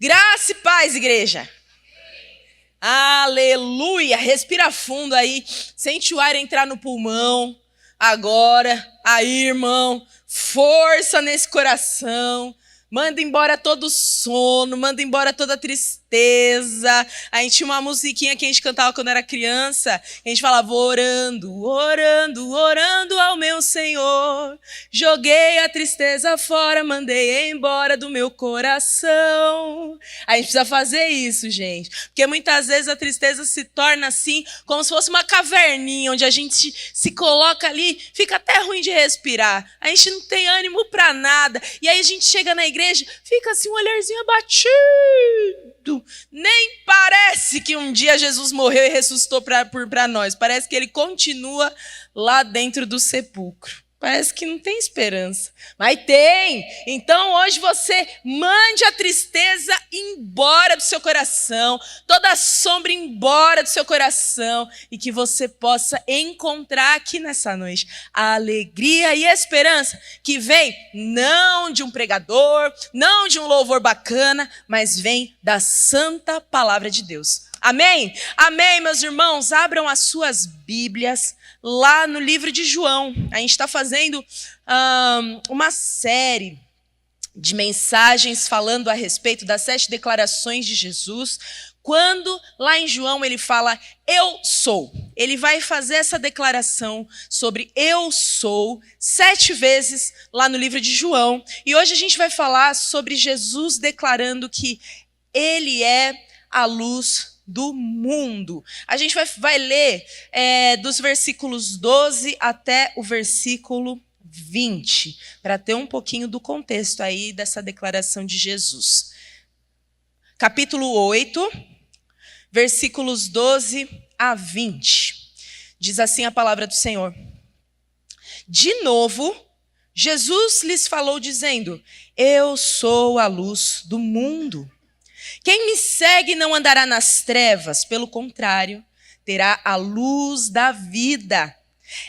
Graça e paz, igreja. Aleluia. Respira fundo aí. Sente o ar entrar no pulmão. Agora, aí, irmão. Força nesse coração. Manda embora todo o sono, manda embora toda a tristeza. A gente tinha uma musiquinha que a gente cantava quando era criança. A gente falava orando, orando, orando ao meu Senhor. Joguei a tristeza fora, mandei embora do meu coração. A gente precisa fazer isso, gente. Porque muitas vezes a tristeza se torna assim, como se fosse uma caverninha, onde a gente se coloca ali, fica até ruim de respirar. A gente não tem ânimo pra nada. E aí a gente chega na igreja, fica assim um olharzinho abatido. Nem parece que um dia Jesus morreu e ressuscitou para nós. Parece que ele continua lá dentro do sepulcro. Parece que não tem esperança. Mas tem! Então hoje você mande a tristeza embora do seu coração, toda a sombra embora do seu coração, e que você possa encontrar aqui nessa noite a alegria e a esperança que vem não de um pregador, não de um louvor bacana, mas vem da santa palavra de Deus. Amém? Amém, meus irmãos. Abram as suas Bíblias lá no livro de João. A gente está fazendo uma série de mensagens falando a respeito das 7 declarações de Jesus. Quando lá em João ele fala, eu sou. Ele vai fazer essa declaração sobre eu sou 7 vezes lá no livro de João. E hoje a gente vai falar sobre Jesus declarando que ele é a luz do mundo. A gente vai ler dos versículos 12 até o versículo 20, para ter um pouquinho do contexto aí dessa declaração de Jesus. Capítulo 8, versículos 12 a 20. Diz assim a palavra do Senhor. De novo, Jesus lhes falou dizendo, eu sou a luz do mundo. Quem me segue não andará nas trevas, pelo contrário, terá a luz da vida.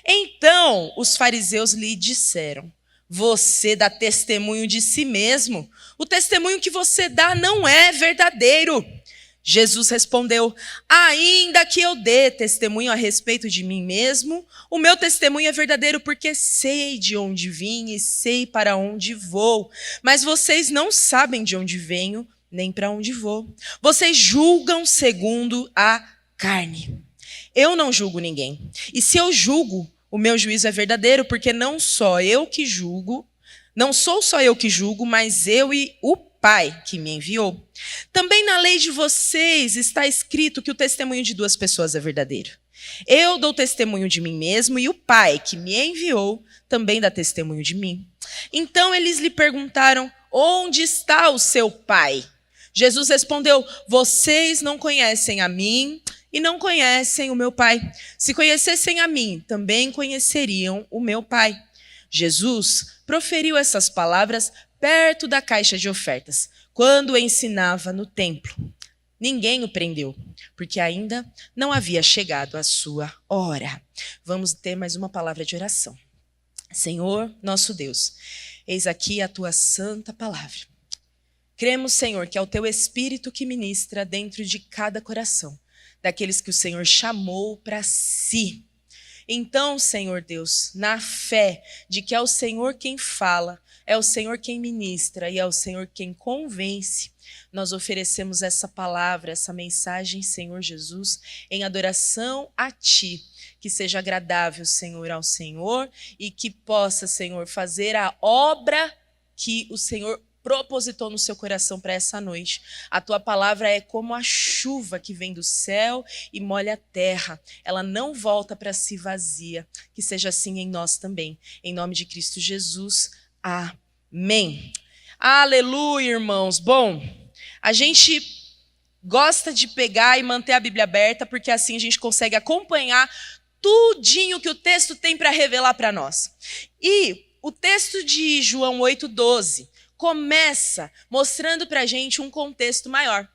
Então os fariseus lhe disseram, você dá testemunho de si mesmo. O testemunho que você dá não é verdadeiro. Jesus respondeu, ainda que eu dê testemunho a respeito de mim mesmo, o meu testemunho é verdadeiro porque sei de onde vim e sei para onde vou. Mas vocês não sabem de onde venho, nem para onde vou. Vocês julgam segundo a carne. Eu não julgo ninguém. E se eu julgo, o meu juízo é verdadeiro, porque não sou só eu que julgo, mas eu e o Pai que me enviou. Também na lei de vocês está escrito que o testemunho de 2 pessoas é verdadeiro. Eu dou testemunho de mim mesmo e o Pai que me enviou também dá testemunho de mim. Então eles lhe perguntaram, onde está o seu Pai? Jesus respondeu, vocês não conhecem a mim e não conhecem o meu Pai. Se conhecessem a mim, também conheceriam o meu Pai. Jesus proferiu essas palavras perto da caixa de ofertas, quando ensinava no templo. Ninguém o prendeu, porque ainda não havia chegado a sua hora. Vamos ter mais uma palavra de oração. Senhor, nosso Deus, eis aqui a tua santa palavra. Cremos, Senhor, que é o teu Espírito que ministra dentro de cada coração, daqueles que o Senhor chamou para si. Então, Senhor Deus, na fé de que é o Senhor quem fala, é o Senhor quem ministra e é o Senhor quem convence, nós oferecemos essa palavra, essa mensagem, Senhor Jesus, em adoração a Ti. Que seja agradável, Senhor, ao Senhor e que possa, Senhor, fazer a obra que o Senhor propositou no seu coração para essa noite. A tua palavra é como a chuva que vem do céu e molha a terra. Ela não volta para si vazia. Que seja assim em nós também. Em nome de Cristo Jesus. Amém. Aleluia, irmãos. Bom, a gente gosta de pegar e manter a Bíblia aberta, porque assim a gente consegue acompanhar tudinho que o texto tem para revelar para nós. E o texto de João 8:12 começa mostrando para a gente um contexto maior.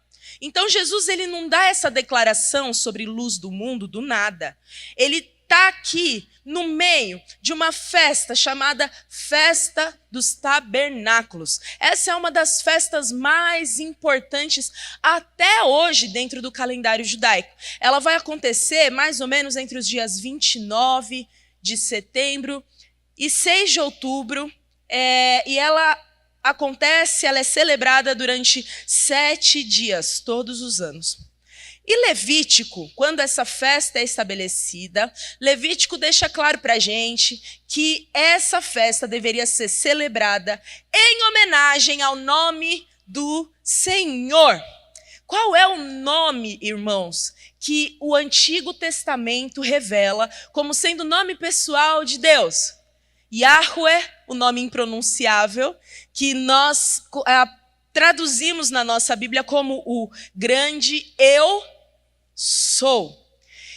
Então Jesus ele não dá essa declaração sobre luz do mundo do nada. Ele está aqui no meio de uma festa chamada Festa dos Tabernáculos. Essa é uma das festas mais importantes até hoje dentro do calendário judaico. Ela vai acontecer mais ou menos entre os dias 29 de setembro e 6 de outubro, e ela é celebrada durante 7 dias, todos os anos. E Levítico, quando essa festa é estabelecida, Levítico deixa claro para a gente que essa festa deveria ser celebrada em homenagem ao nome do Senhor. Qual é o nome, irmãos, que o Antigo Testamento revela como sendo o nome pessoal de Deus? Yahweh, o nome impronunciável, que nós traduzimos na nossa Bíblia como o grande Eu Sou.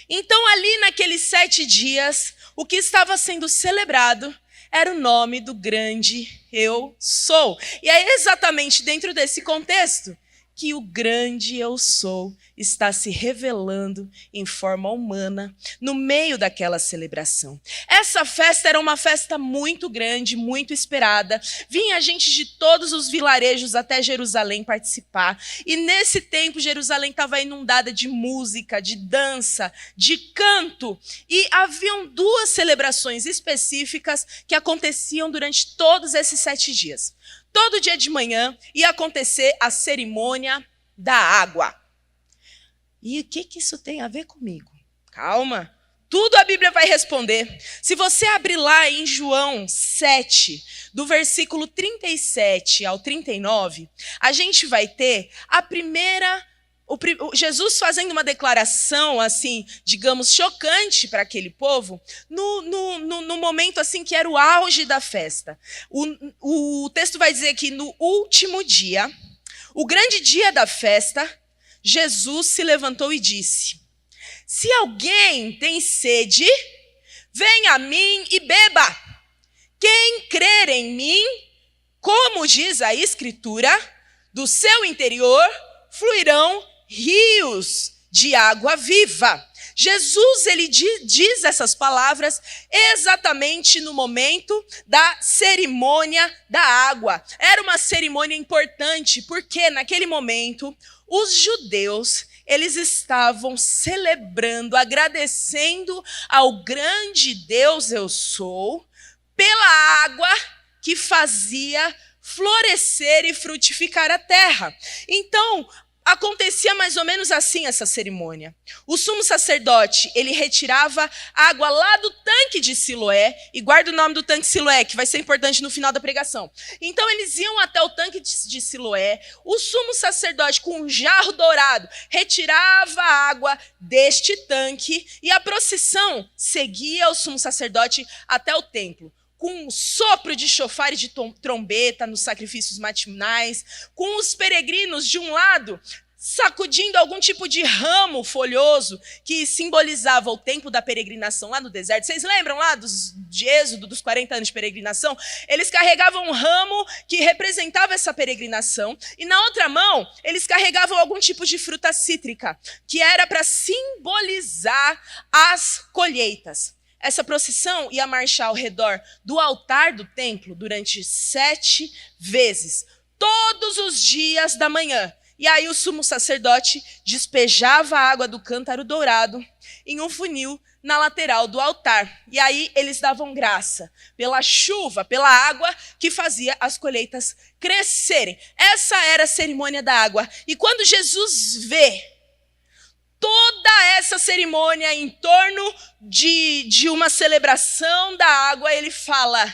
Então, ali naqueles 7 dias, o que estava sendo celebrado era o nome do grande Eu Sou. E é exatamente dentro desse contexto que o grande Eu Sou está se revelando em forma humana no meio daquela celebração. Essa festa era uma festa muito grande, muito esperada. Vinha gente de todos os vilarejos até Jerusalém participar. E nesse tempo, Jerusalém estava inundada de música, de dança, de canto. E haviam 2 celebrações específicas que aconteciam durante todos esses 7 dias. Todo dia de manhã ia acontecer a cerimônia da água. E o que isso tem a ver comigo? Calma, tudo a Bíblia vai responder. Se você abrir lá em João 7, do versículo 37 ao 39, a gente vai ter Jesus fazendo uma declaração, assim, digamos, chocante para aquele povo, no momento assim que era o auge da festa. O texto vai dizer que no último dia, o grande dia da festa, Jesus se levantou e disse: se alguém tem sede, venha a mim e beba. Quem crer em mim, como diz a Escritura, do seu interior fluirão rios de água viva. Jesus, ele diz essas palavras exatamente no momento da cerimônia da água. Era uma cerimônia importante, porque naquele momento os judeus, eles estavam celebrando, agradecendo ao grande Deus Eu Sou, pela água que fazia florescer e frutificar a terra. Então, acontecia mais ou menos assim essa cerimônia. O sumo sacerdote, ele retirava água lá do tanque de Siloé, e guarda o nome do tanque Siloé, que vai ser importante no final da pregação. Então eles iam até o tanque de Siloé, o sumo sacerdote com um jarro dourado retirava a água deste tanque, e a procissão seguia o sumo sacerdote até o templo, com um sopro de chofar e de trombeta nos sacrifícios matinais, com os peregrinos de um lado sacudindo algum tipo de ramo folhoso que simbolizava o tempo da peregrinação lá no deserto. Vocês lembram lá de Êxodo, dos 40 anos de peregrinação? Eles carregavam um ramo que representava essa peregrinação, e na outra mão eles carregavam algum tipo de fruta cítrica, que era para simbolizar as colheitas. Essa procissão ia marchar ao redor do altar do templo durante 7 vezes, todos os dias da manhã. E aí o sumo sacerdote despejava a água do cântaro dourado em um funil na lateral do altar. E aí eles davam graça pela chuva, pela água que fazia as colheitas crescerem. Essa era a cerimônia da água. E quando Jesus vê toda essa cerimônia em torno de uma celebração da água, ele fala: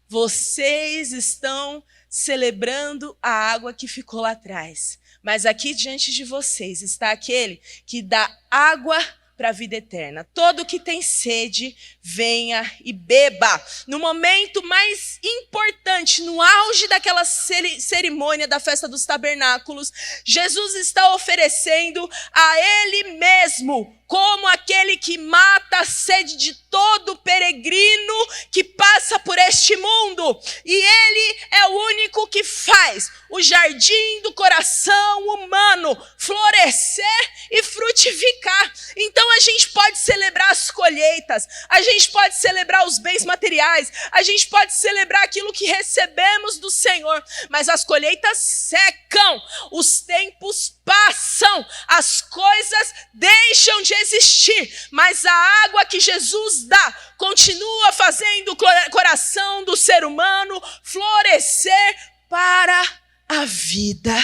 vocês estão celebrando a água que ficou lá atrás, mas aqui diante de vocês está aquele que dá água para a vida eterna. Todo que tem sede, venha e beba. No momento mais importante, no auge daquela cerimônia da festa dos tabernáculos, Jesus está oferecendo a Ele mesmo como aquele que mata a sede de todo peregrino que passa por este mundo. E Ele é o único que faz o jardim do coração humano florescer e frutificar. Então a gente pode celebrar as colheitas, colheitas, a gente pode celebrar os bens materiais, a gente pode celebrar aquilo que recebemos do Senhor, mas as colheitas secam, os tempos passam, as coisas deixam de existir, mas a água que Jesus dá continua fazendo o coração do ser humano florescer para a vida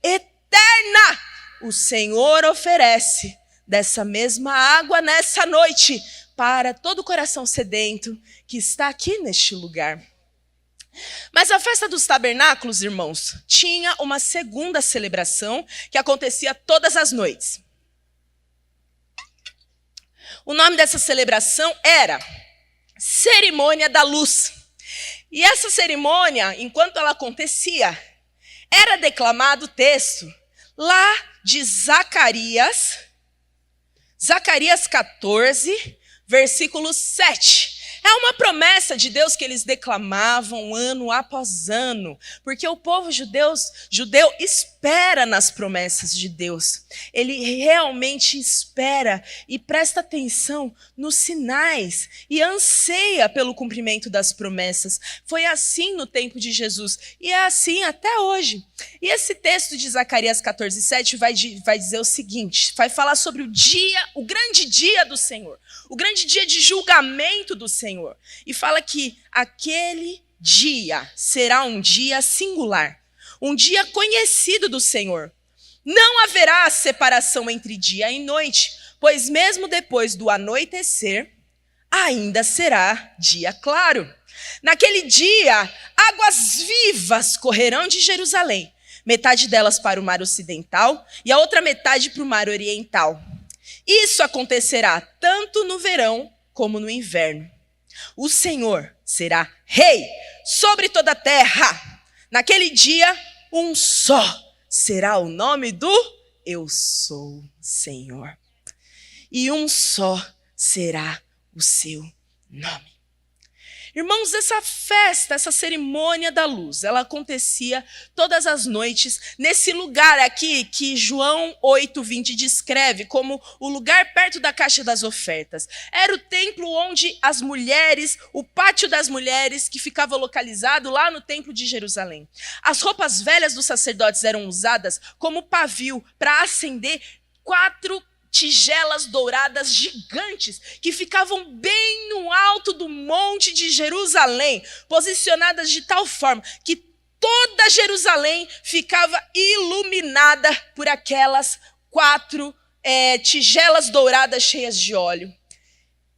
eterna. O Senhor oferece dessa mesma água nessa noite para todo o coração sedento que está aqui neste lugar. Mas a festa dos tabernáculos, irmãos, tinha uma segunda celebração que acontecia todas as noites. O nome dessa celebração era Cerimônia da Luz. E essa cerimônia, enquanto ela acontecia, era declamado o texto lá de Zacarias 14, versículo 7. É uma promessa de Deus que eles declamavam ano após ano, porque o povo judeu espera nas promessas de Deus. Ele realmente espera e presta atenção nos sinais e anseia pelo cumprimento das promessas. Foi assim no tempo de Jesus e é assim até hoje. E esse texto de Zacarias 14, 7 vai dizer o seguinte, vai falar sobre o grande dia do Senhor, o grande dia de julgamento do Senhor. E fala que aquele dia será um dia singular, um dia conhecido do Senhor. Não haverá separação entre dia e noite, pois mesmo depois do anoitecer, ainda será dia claro. Naquele dia, águas vivas correrão de Jerusalém, metade delas para o mar ocidental e a outra metade para o mar oriental. Isso acontecerá tanto no verão como no inverno. O Senhor será rei sobre toda a terra. Naquele dia, um só será o nome do Eu Sou Senhor. E um só será o seu nome. Irmãos, essa festa, essa cerimônia da luz, ela acontecia todas as noites nesse lugar aqui que João 8:20 descreve como o lugar perto da caixa das ofertas. Era o templo onde as mulheres, o pátio das mulheres que ficava localizado lá no templo de Jerusalém. As roupas velhas dos sacerdotes eram usadas como pavio para acender 4 tigelas douradas gigantes que ficavam bem no alto do monte de Jerusalém, posicionadas de tal forma que toda Jerusalém ficava iluminada por aquelas 4 tigelas douradas cheias de óleo.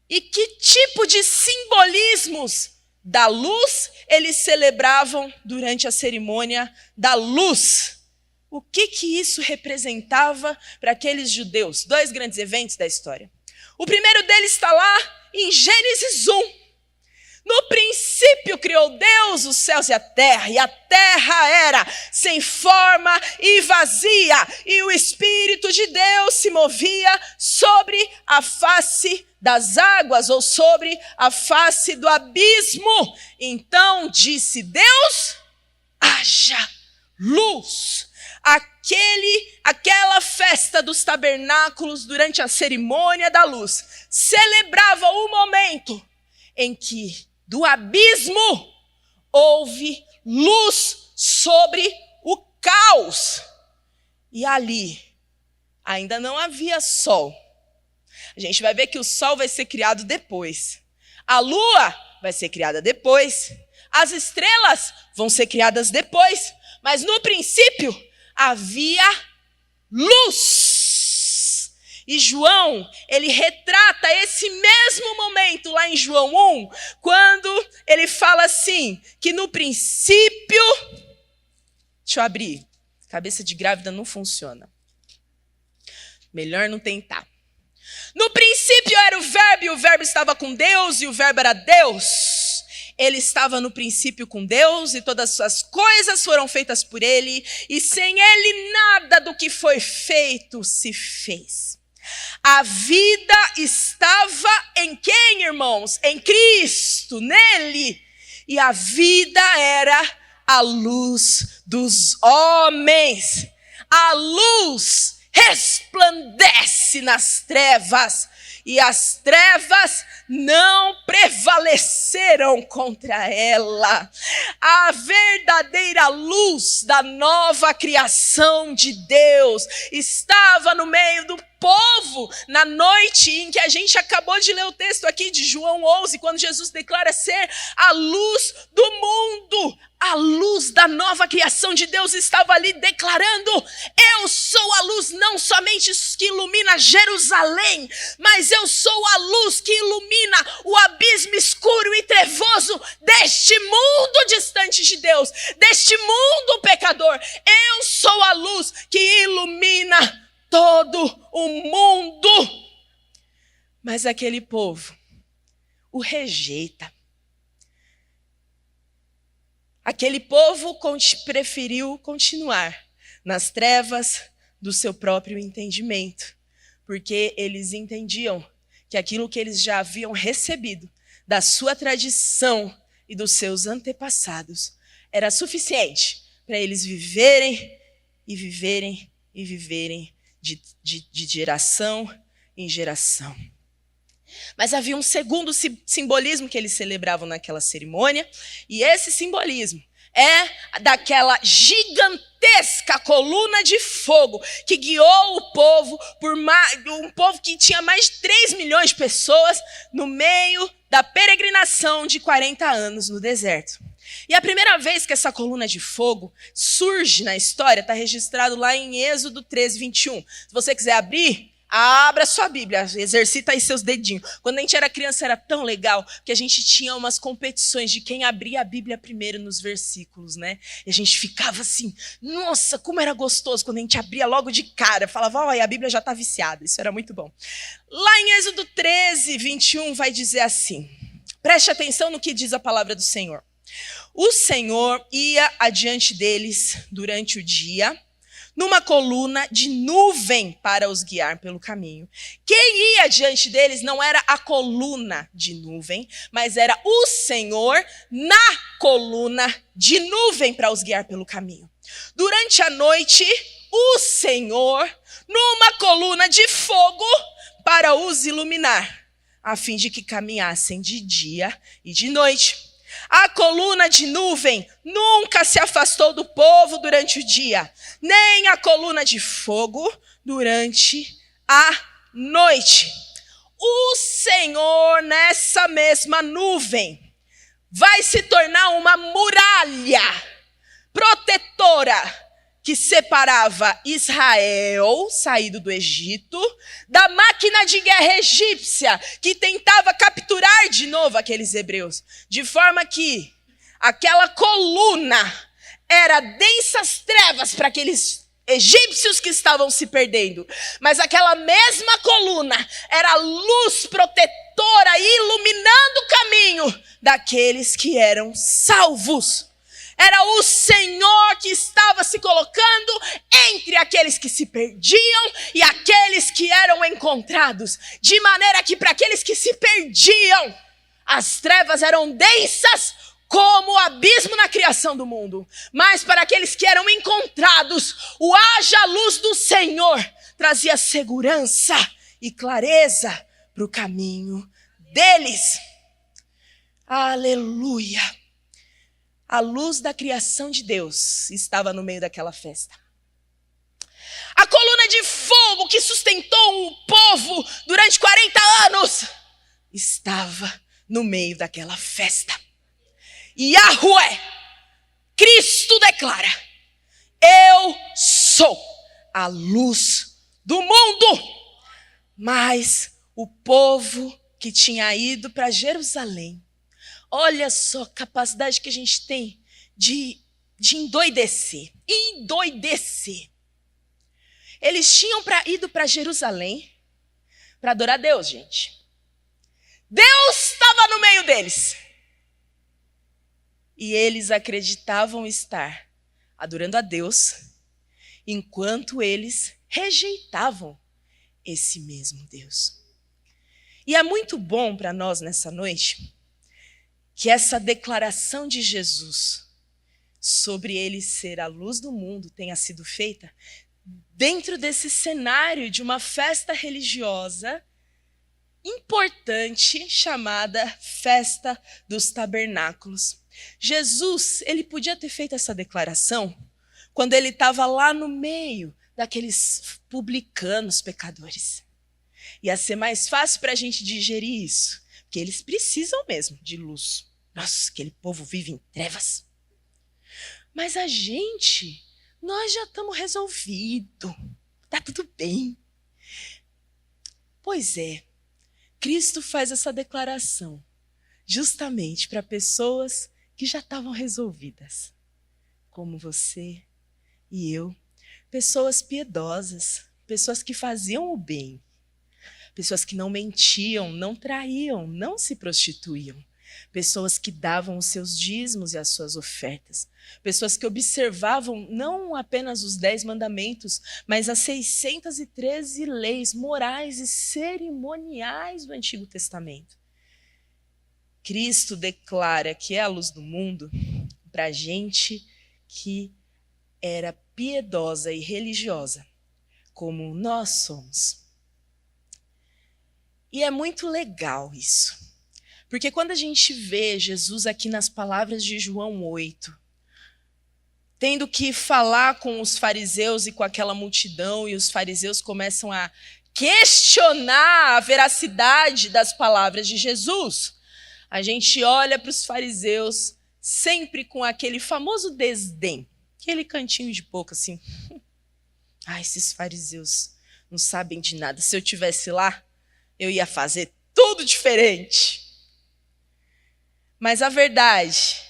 E que tipo de simbolismos da luz eles celebravam durante a cerimônia da luz? O que isso representava para aqueles judeus? 2 grandes eventos da história. O primeiro deles está lá em Gênesis 1. No princípio criou Deus os céus e a terra era sem forma e vazia, e o Espírito de Deus se movia sobre a face das águas, ou sobre a face do abismo. Então disse Deus, haja luz. Aquela festa dos tabernáculos durante a cerimônia da luz celebrava o momento em que do abismo houve luz sobre o caos. E ali ainda não havia sol. A gente vai ver que o sol vai ser criado depois. A lua vai ser criada depois. As estrelas vão ser criadas depois. Mas no princípio havia luz. E João, ele retrata esse mesmo momento lá em João 1, quando ele fala assim, que no princípio... Deixa eu abrir. Cabeça de grávida não funciona. Melhor não tentar. No princípio era o Verbo, e o Verbo estava com Deus, e o Verbo era Deus. Ele estava no princípio com Deus e todas as coisas foram feitas por ele, e sem ele nada do que foi feito se fez. A vida estava em quem, irmãos? Em Cristo, nele. E a vida era a luz dos homens. A luz resplandece nas trevas e as trevas não prevaleceram contra ela. A verdadeira luz da nova criação de Deus estava no meio do povo na noite em que a gente acabou de ler o texto aqui de João 11, quando Jesus declara ser a luz do mundo. A luz da nova criação de Deus estava ali declarando: eu sou a luz não somente que ilumina Jerusalém, mas eu sou a luz que ilumina o abismo escuro e trevoso deste mundo distante de Deus, deste mundo pecador. Eu sou a luz que ilumina todo o mundo. Mas aquele povo o rejeita. Aquele povo preferiu continuar nas trevas do seu próprio entendimento, porque eles entendiam que aquilo que eles já haviam recebido da sua tradição e dos seus antepassados era suficiente para eles viverem e viverem e viverem de geração em geração. Mas havia um segundo simbolismo que eles celebravam naquela cerimônia, e esse simbolismo é daquela gigantesca coluna de fogo que guiou o povo, um povo que tinha mais de 3 milhões de pessoas, no meio da peregrinação de 40 anos no deserto. E a primeira vez que essa coluna de fogo surge na história está registrado lá em Êxodo 13, 21. Se você quiser abrir, abra sua Bíblia, exercita aí seus dedinhos. Quando a gente era criança era tão legal que a gente tinha umas competições de quem abria a Bíblia primeiro nos versículos, né? E a gente ficava assim, nossa, como era gostoso quando a gente abria logo de cara. Falava, olha, a Bíblia já está viciada. Isso era muito bom. Lá em Êxodo 13, 21 vai dizer assim, preste atenção no que diz a palavra do Senhor. O Senhor ia adiante deles durante o dia, numa coluna de nuvem para os guiar pelo caminho. Quem ia diante deles não era a coluna de nuvem, mas era o Senhor na coluna de nuvem para os guiar pelo caminho. Durante a noite, o Senhor numa coluna de fogo para os iluminar, a fim de que caminhassem de dia e de noite. A coluna de nuvem nunca se afastou do povo durante o dia, nem a coluna de fogo durante a noite. O Senhor, nessa mesma nuvem, vai se tornar uma muralha protetora que separava Israel, saído do Egito, da máquina de guerra egípcia, que tentava capturar de novo aqueles hebreus. De forma que aquela coluna era densas trevas para aqueles egípcios que estavam se perdendo. Mas aquela mesma coluna era luz protetora, iluminando o caminho daqueles que eram salvos. Era o Senhor que estava se colocando entre aqueles que se perdiam e aqueles que eram encontrados. De maneira que para aqueles que se perdiam, as trevas eram densas como o abismo na criação do mundo. Mas para aqueles que eram encontrados, o haja luz do Senhor trazia segurança e clareza para o caminho deles. Aleluia! A luz da criação de Deus estava no meio daquela festa. A coluna de fogo que sustentou o povo durante 40 anos estava no meio daquela festa. E Yahweh, Cristo declara, eu sou a luz do mundo. Mas o povo que tinha ido para Jerusalém, olha só a capacidade que a gente tem de endoidecer. Endoidecer. Eles tinham ido para Jerusalém para adorar Deus, gente. Deus estava no meio deles. E eles acreditavam estar adorando a Deus, enquanto eles rejeitavam esse mesmo Deus. E é muito bom para nós nessa noite que essa declaração de Jesus sobre ele ser a luz do mundo tenha sido feita dentro desse cenário de uma festa religiosa importante chamada Festa dos Tabernáculos. Jesus, ele podia ter feito essa declaração quando ele estava lá no meio daqueles publicanos pecadores. Ia ser mais fácil para a gente digerir isso, porque eles precisam mesmo de luz. Nossa, aquele povo vive em trevas. Mas nós já estamos resolvidos, tá tudo bem. Pois é, Cristo faz essa declaração justamente para pessoas que já estavam resolvidas, como você e eu, pessoas piedosas, pessoas que faziam o bem, pessoas que não mentiam, não traíam, não se prostituíam, pessoas que davam os seus dízimos e as suas ofertas, pessoas que observavam não apenas os 10 mandamentos, mas as 613 leis morais e cerimoniais do Antigo Testamento. Cristo declara que é a luz do mundo para gente que era piedosa e religiosa, como nós somos. E é muito legal isso, porque quando a gente vê Jesus aqui nas palavras de João 8, tendo que falar com os fariseus e com aquela multidão, e os fariseus começam a questionar a veracidade das palavras de Jesus, a gente olha para os fariseus sempre com aquele famoso desdém, aquele cantinho de boca assim. Esses fariseus não sabem de nada. Se eu estivesse lá, eu ia fazer tudo diferente. Mas a verdade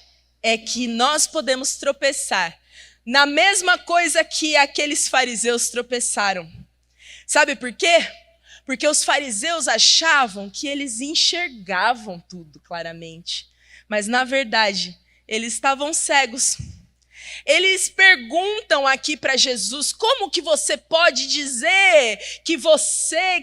é que nós podemos tropeçar na mesma coisa que aqueles fariseus tropeçaram. Sabe por quê? Porque os fariseus achavam que eles enxergavam tudo claramente. Mas, na verdade, eles estavam cegos. Eles perguntam aqui para Jesus, como que você pode dizer que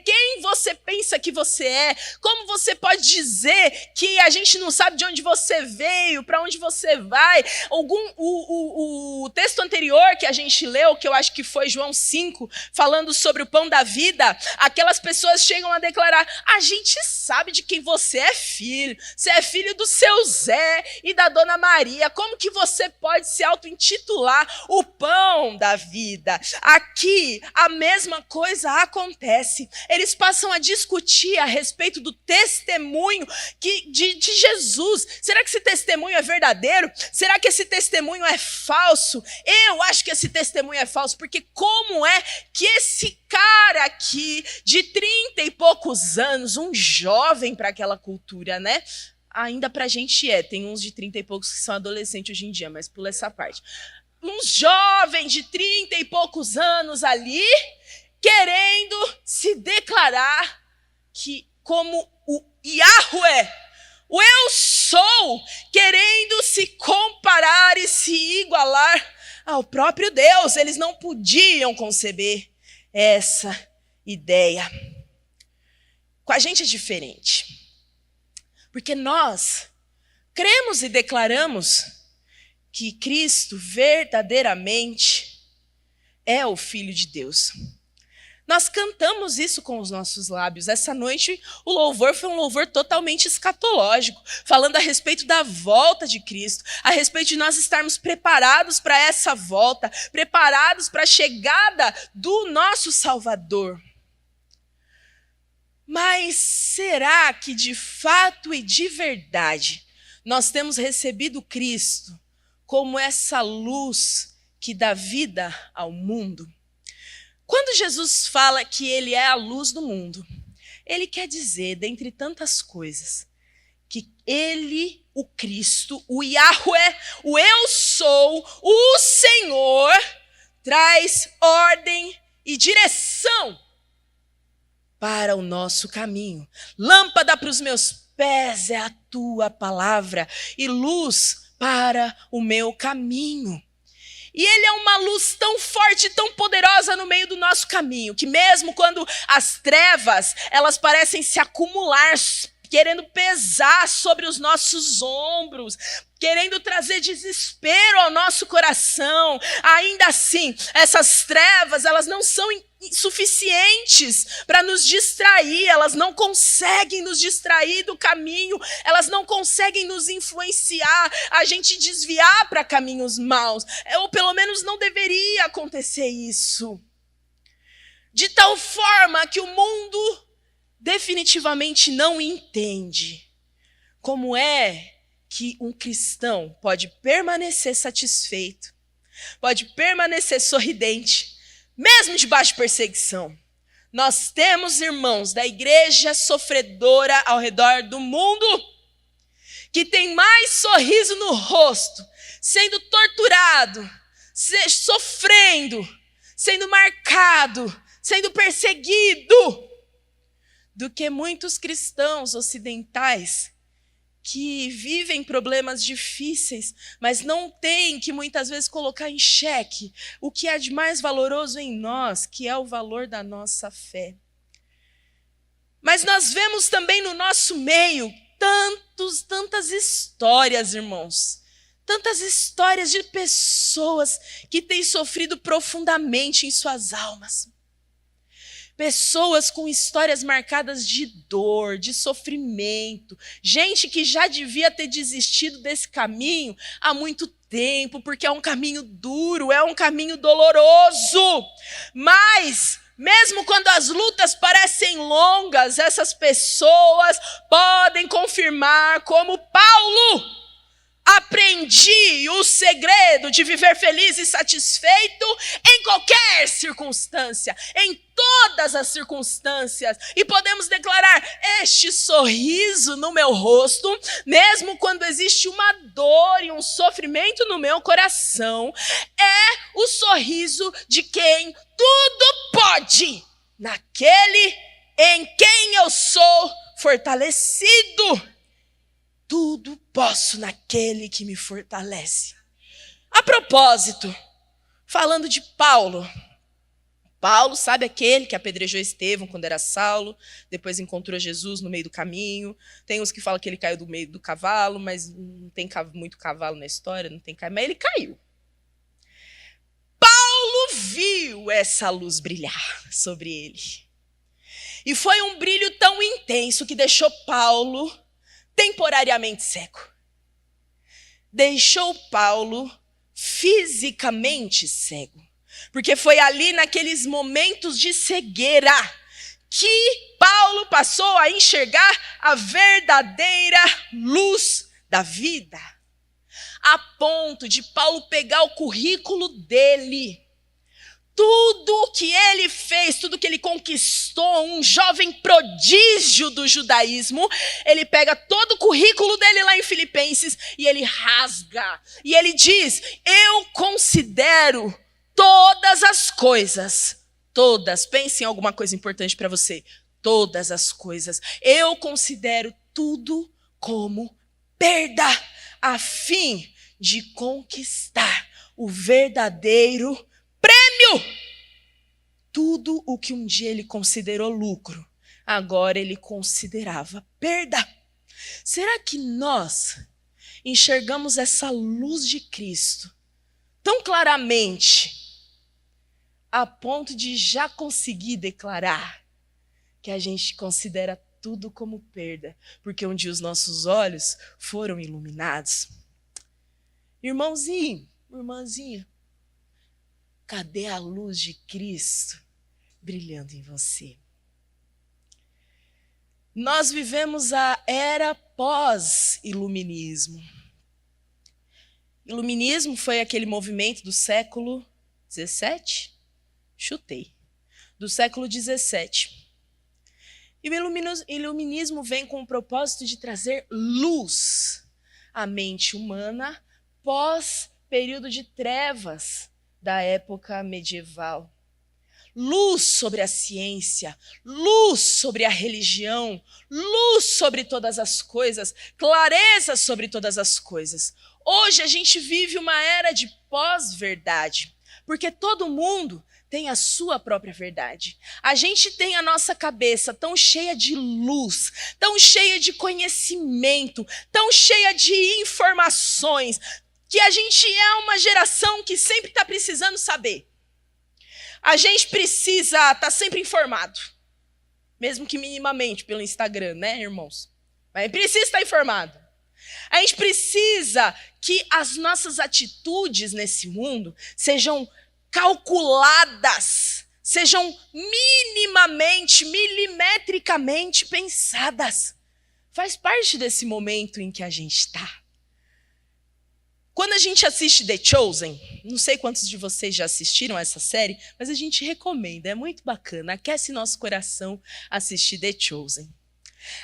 quem você pensa que você é? Como você pode dizer que a gente não sabe de onde você veio, para onde você vai? O texto anterior que a gente leu, que eu acho que foi João 5, falando sobre o pão da vida, aquelas pessoas chegam a declarar, a gente sabe de quem você é filho do seu Zé e da dona Maria, como que você pode se auto-intitular o pão da vida? Aqui a mesma coisa acontece. Eles passam a discutir a respeito do testemunho de Jesus. Será que esse testemunho é verdadeiro? Será que esse testemunho é falso? Eu acho que esse testemunho é falso, porque como é que esse cara aqui de 30 e poucos anos, um jovem para aquela cultura, né? Ainda pra gente tem uns de 30 e poucos que são adolescentes hoje em dia, mas pula essa parte. Um jovem de 30 e poucos anos ali, querendo se declarar como o Yahweh, o eu sou, querendo se comparar e se igualar ao próprio Deus. Eles não podiam conceber essa ideia. Com a gente é diferente. Porque nós cremos e declaramos que Cristo verdadeiramente é o Filho de Deus. Nós cantamos isso com os nossos lábios. Essa noite o louvor foi um louvor totalmente escatológico, falando a respeito da volta de Cristo, a respeito de nós estarmos preparados para essa volta, preparados para a chegada do nosso Salvador. Mas será que de fato e de verdade nós temos recebido Cristo como essa luz que dá vida ao mundo? Quando Jesus fala que ele é a luz do mundo, ele quer dizer, dentre tantas coisas, que ele, o Cristo, o Yahweh, o eu sou, o Senhor, traz ordem e direção para o nosso caminho. Lâmpada para os meus pés é a tua palavra e luz para o meu caminho. E ele é uma luz tão forte, tão poderosa no meio do nosso caminho, que mesmo quando as trevas, elas parecem se acumular querendo pesar sobre os nossos ombros, querendo trazer desespero ao nosso coração. Ainda assim, essas trevas, elas não são suficientes para nos distrair, elas não conseguem nos distrair do caminho, elas não conseguem nos influenciar, a gente desviar para caminhos maus, ou pelo menos não deveria acontecer isso. De tal forma que o mundo definitivamente não entende como é que um cristão pode permanecer satisfeito, pode permanecer sorridente, mesmo debaixo de perseguição. Nós temos irmãos da igreja sofredora ao redor do mundo que tem mais sorriso no rosto, sendo torturado, sofrendo, sendo marcado, sendo perseguido, do que muitos cristãos ocidentais que vivem problemas difíceis, mas não têm que muitas vezes colocar em xeque o que é de mais valoroso em nós, que é o valor da nossa fé. Mas nós vemos também no nosso meio tantas histórias, irmãos, tantas histórias de pessoas que têm sofrido profundamente em suas almas. Pessoas com histórias marcadas de dor, de sofrimento. Gente que já devia ter desistido desse caminho há muito tempo, porque é um caminho duro, é um caminho doloroso. Mas, mesmo quando as lutas parecem longas, essas pessoas podem confirmar, como Paulo: aprendi o segredo de viver feliz e satisfeito em qualquer circunstância, em todas as circunstâncias. E podemos declarar: este sorriso no meu rosto, mesmo quando existe uma dor e um sofrimento no meu coração, é o sorriso de quem tudo pode, naquele em quem eu sou fortalecido. Tudo posso naquele que me fortalece. A propósito, falando de Paulo. Paulo, sabe aquele que apedrejou Estevão quando era Saulo, depois encontrou Jesus no meio do caminho. Tem uns que falam que ele caiu do meio do cavalo, mas não tem muito cavalo na história, não tem cavalo, mas ele caiu. Paulo viu essa luz brilhar sobre ele. E foi um brilho tão intenso que deixou Paulo temporariamente cego. Deixou Paulo fisicamente cego. Porque foi ali, naqueles momentos de cegueira, que Paulo passou a enxergar a verdadeira luz da vida. A ponto de Paulo pegar o currículo dele, tudo que ele fez, tudo que ele conquistou, um jovem prodígio do judaísmo, ele pega todo o currículo dele lá em Filipenses e ele rasga. E ele diz: eu considero todas as coisas, todas, pense em alguma coisa importante para você, todas as coisas, eu considero tudo como perda, a fim de conquistar o verdadeiro prêmio. Tudo o que um dia ele considerou lucro, agora ele considerava perda. Será que nós enxergamos essa luz de Cristo tão claramente, a ponto de já conseguir declarar que a gente considera tudo como perda, porque um dia os nossos olhos foram iluminados? Irmãozinho, irmãzinha, cadê a luz de Cristo brilhando em você? Nós vivemos a era pós-iluminismo. Iluminismo foi aquele movimento do século XVII? Chutei. Do século XVII. E o iluminismo vem com o propósito de trazer luz à mente humana pós período de trevas da época medieval. Luz sobre a ciência, luz sobre a religião, luz sobre todas as coisas, clareza sobre todas as coisas. Hoje a gente vive uma era de pós-verdade, porque todo mundo tem a sua própria verdade. A gente tem a nossa cabeça tão cheia de luz, tão cheia de conhecimento, tão cheia de informações, que a gente é uma geração que sempre está precisando saber. A gente precisa estar sempre informado, mesmo que minimamente pelo Instagram, né, irmãos? Mas precisa estar informado. A gente precisa que as nossas atitudes nesse mundo sejam calculadas, sejam minimamente, milimetricamente pensadas. Faz parte desse momento em que a gente está. Quando a gente assiste The Chosen, não sei quantos de vocês já assistiram essa série, mas a gente recomenda, é muito bacana, aquece nosso coração assistir The Chosen.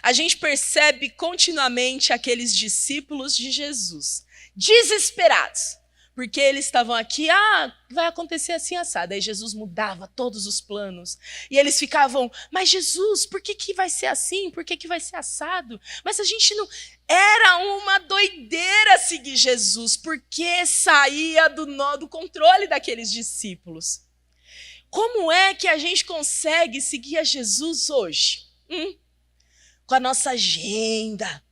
A gente percebe continuamente aqueles discípulos de Jesus, desesperados, porque eles estavam aqui, vai acontecer assim assado. Aí Jesus mudava todos os planos. E eles ficavam, mas Jesus, por que vai ser assim? Por que vai ser assado? Mas a gente não... Era uma doideira seguir Jesus, porque saía do controle daqueles discípulos. Como é que a gente consegue seguir a Jesus hoje? Com a nossa agenda,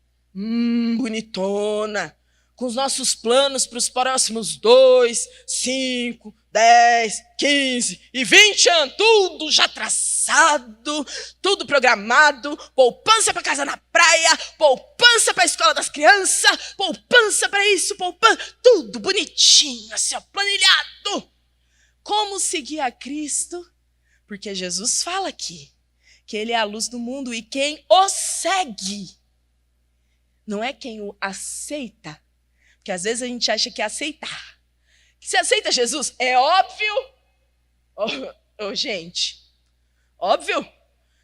bonitona, com os nossos planos para os próximos 2, 5, 10, 15 e 20 anos, tudo já traçado, tudo programado, poupança para casa na praia, poupança para a escola das crianças, poupança para isso, poupança, tudo bonitinho, assim, ó, planilhado. Como seguir a Cristo? Porque Jesus fala aqui que ele é a luz do mundo e quem o segue não é quem o aceita. Porque às vezes a gente acha que é aceitar. Você aceita Jesus? É óbvio. Gente, óbvio.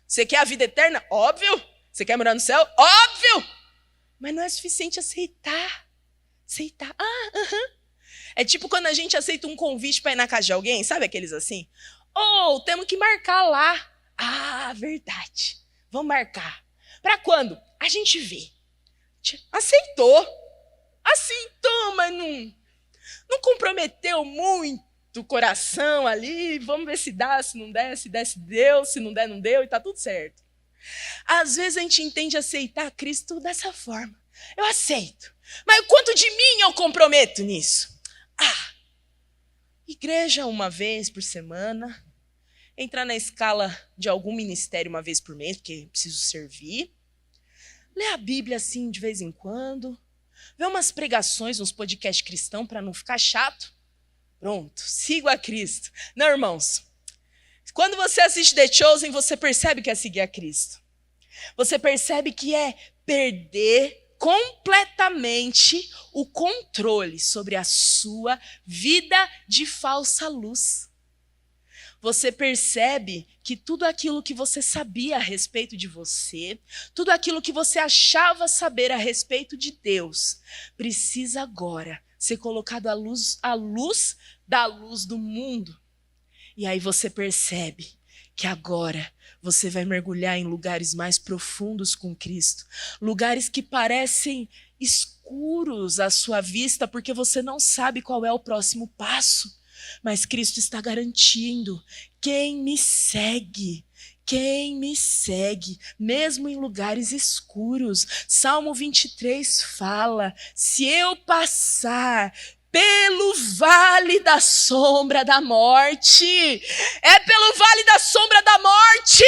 Você quer a vida eterna? Óbvio. Você quer morar no céu? Óbvio. Mas não é suficiente aceitar. Aceitar. É tipo quando a gente aceita um convite para ir na casa de alguém, sabe aqueles assim? Temos que marcar lá. Verdade. Vamos marcar. Para quando? A gente vê. Aceitou, mas não comprometeu muito o coração ali. Vamos ver se dá, se não der, se der, se deu, se não der, não deu e tá tudo certo. Às vezes a gente entende aceitar Cristo dessa forma. Eu aceito, mas o quanto de mim eu comprometo nisso? Igreja uma vez por semana, entrar na escala de algum ministério uma vez por mês, porque preciso servir. Ler a Bíblia assim de vez em quando. Ver umas pregações, uns podcasts cristãos para não ficar chato. Pronto, sigo a Cristo. Não, irmãos. Quando você assiste The Chosen, você percebe que é seguir a Cristo. Você percebe que é perder completamente o controle sobre a sua vida de falsa luz. Você percebe que tudo aquilo que você sabia a respeito de você, tudo aquilo que você achava saber a respeito de Deus, precisa agora ser colocado à luz da luz do mundo. E aí você percebe que agora você vai mergulhar em lugares mais profundos com Cristo, lugares que parecem escuros à sua vista, porque você não sabe qual é o próximo passo. Mas Cristo está garantindo, quem me segue, mesmo em lugares escuros. Salmo 23 fala, se eu passar pelo vale da sombra da morte, é pelo vale da sombra da morte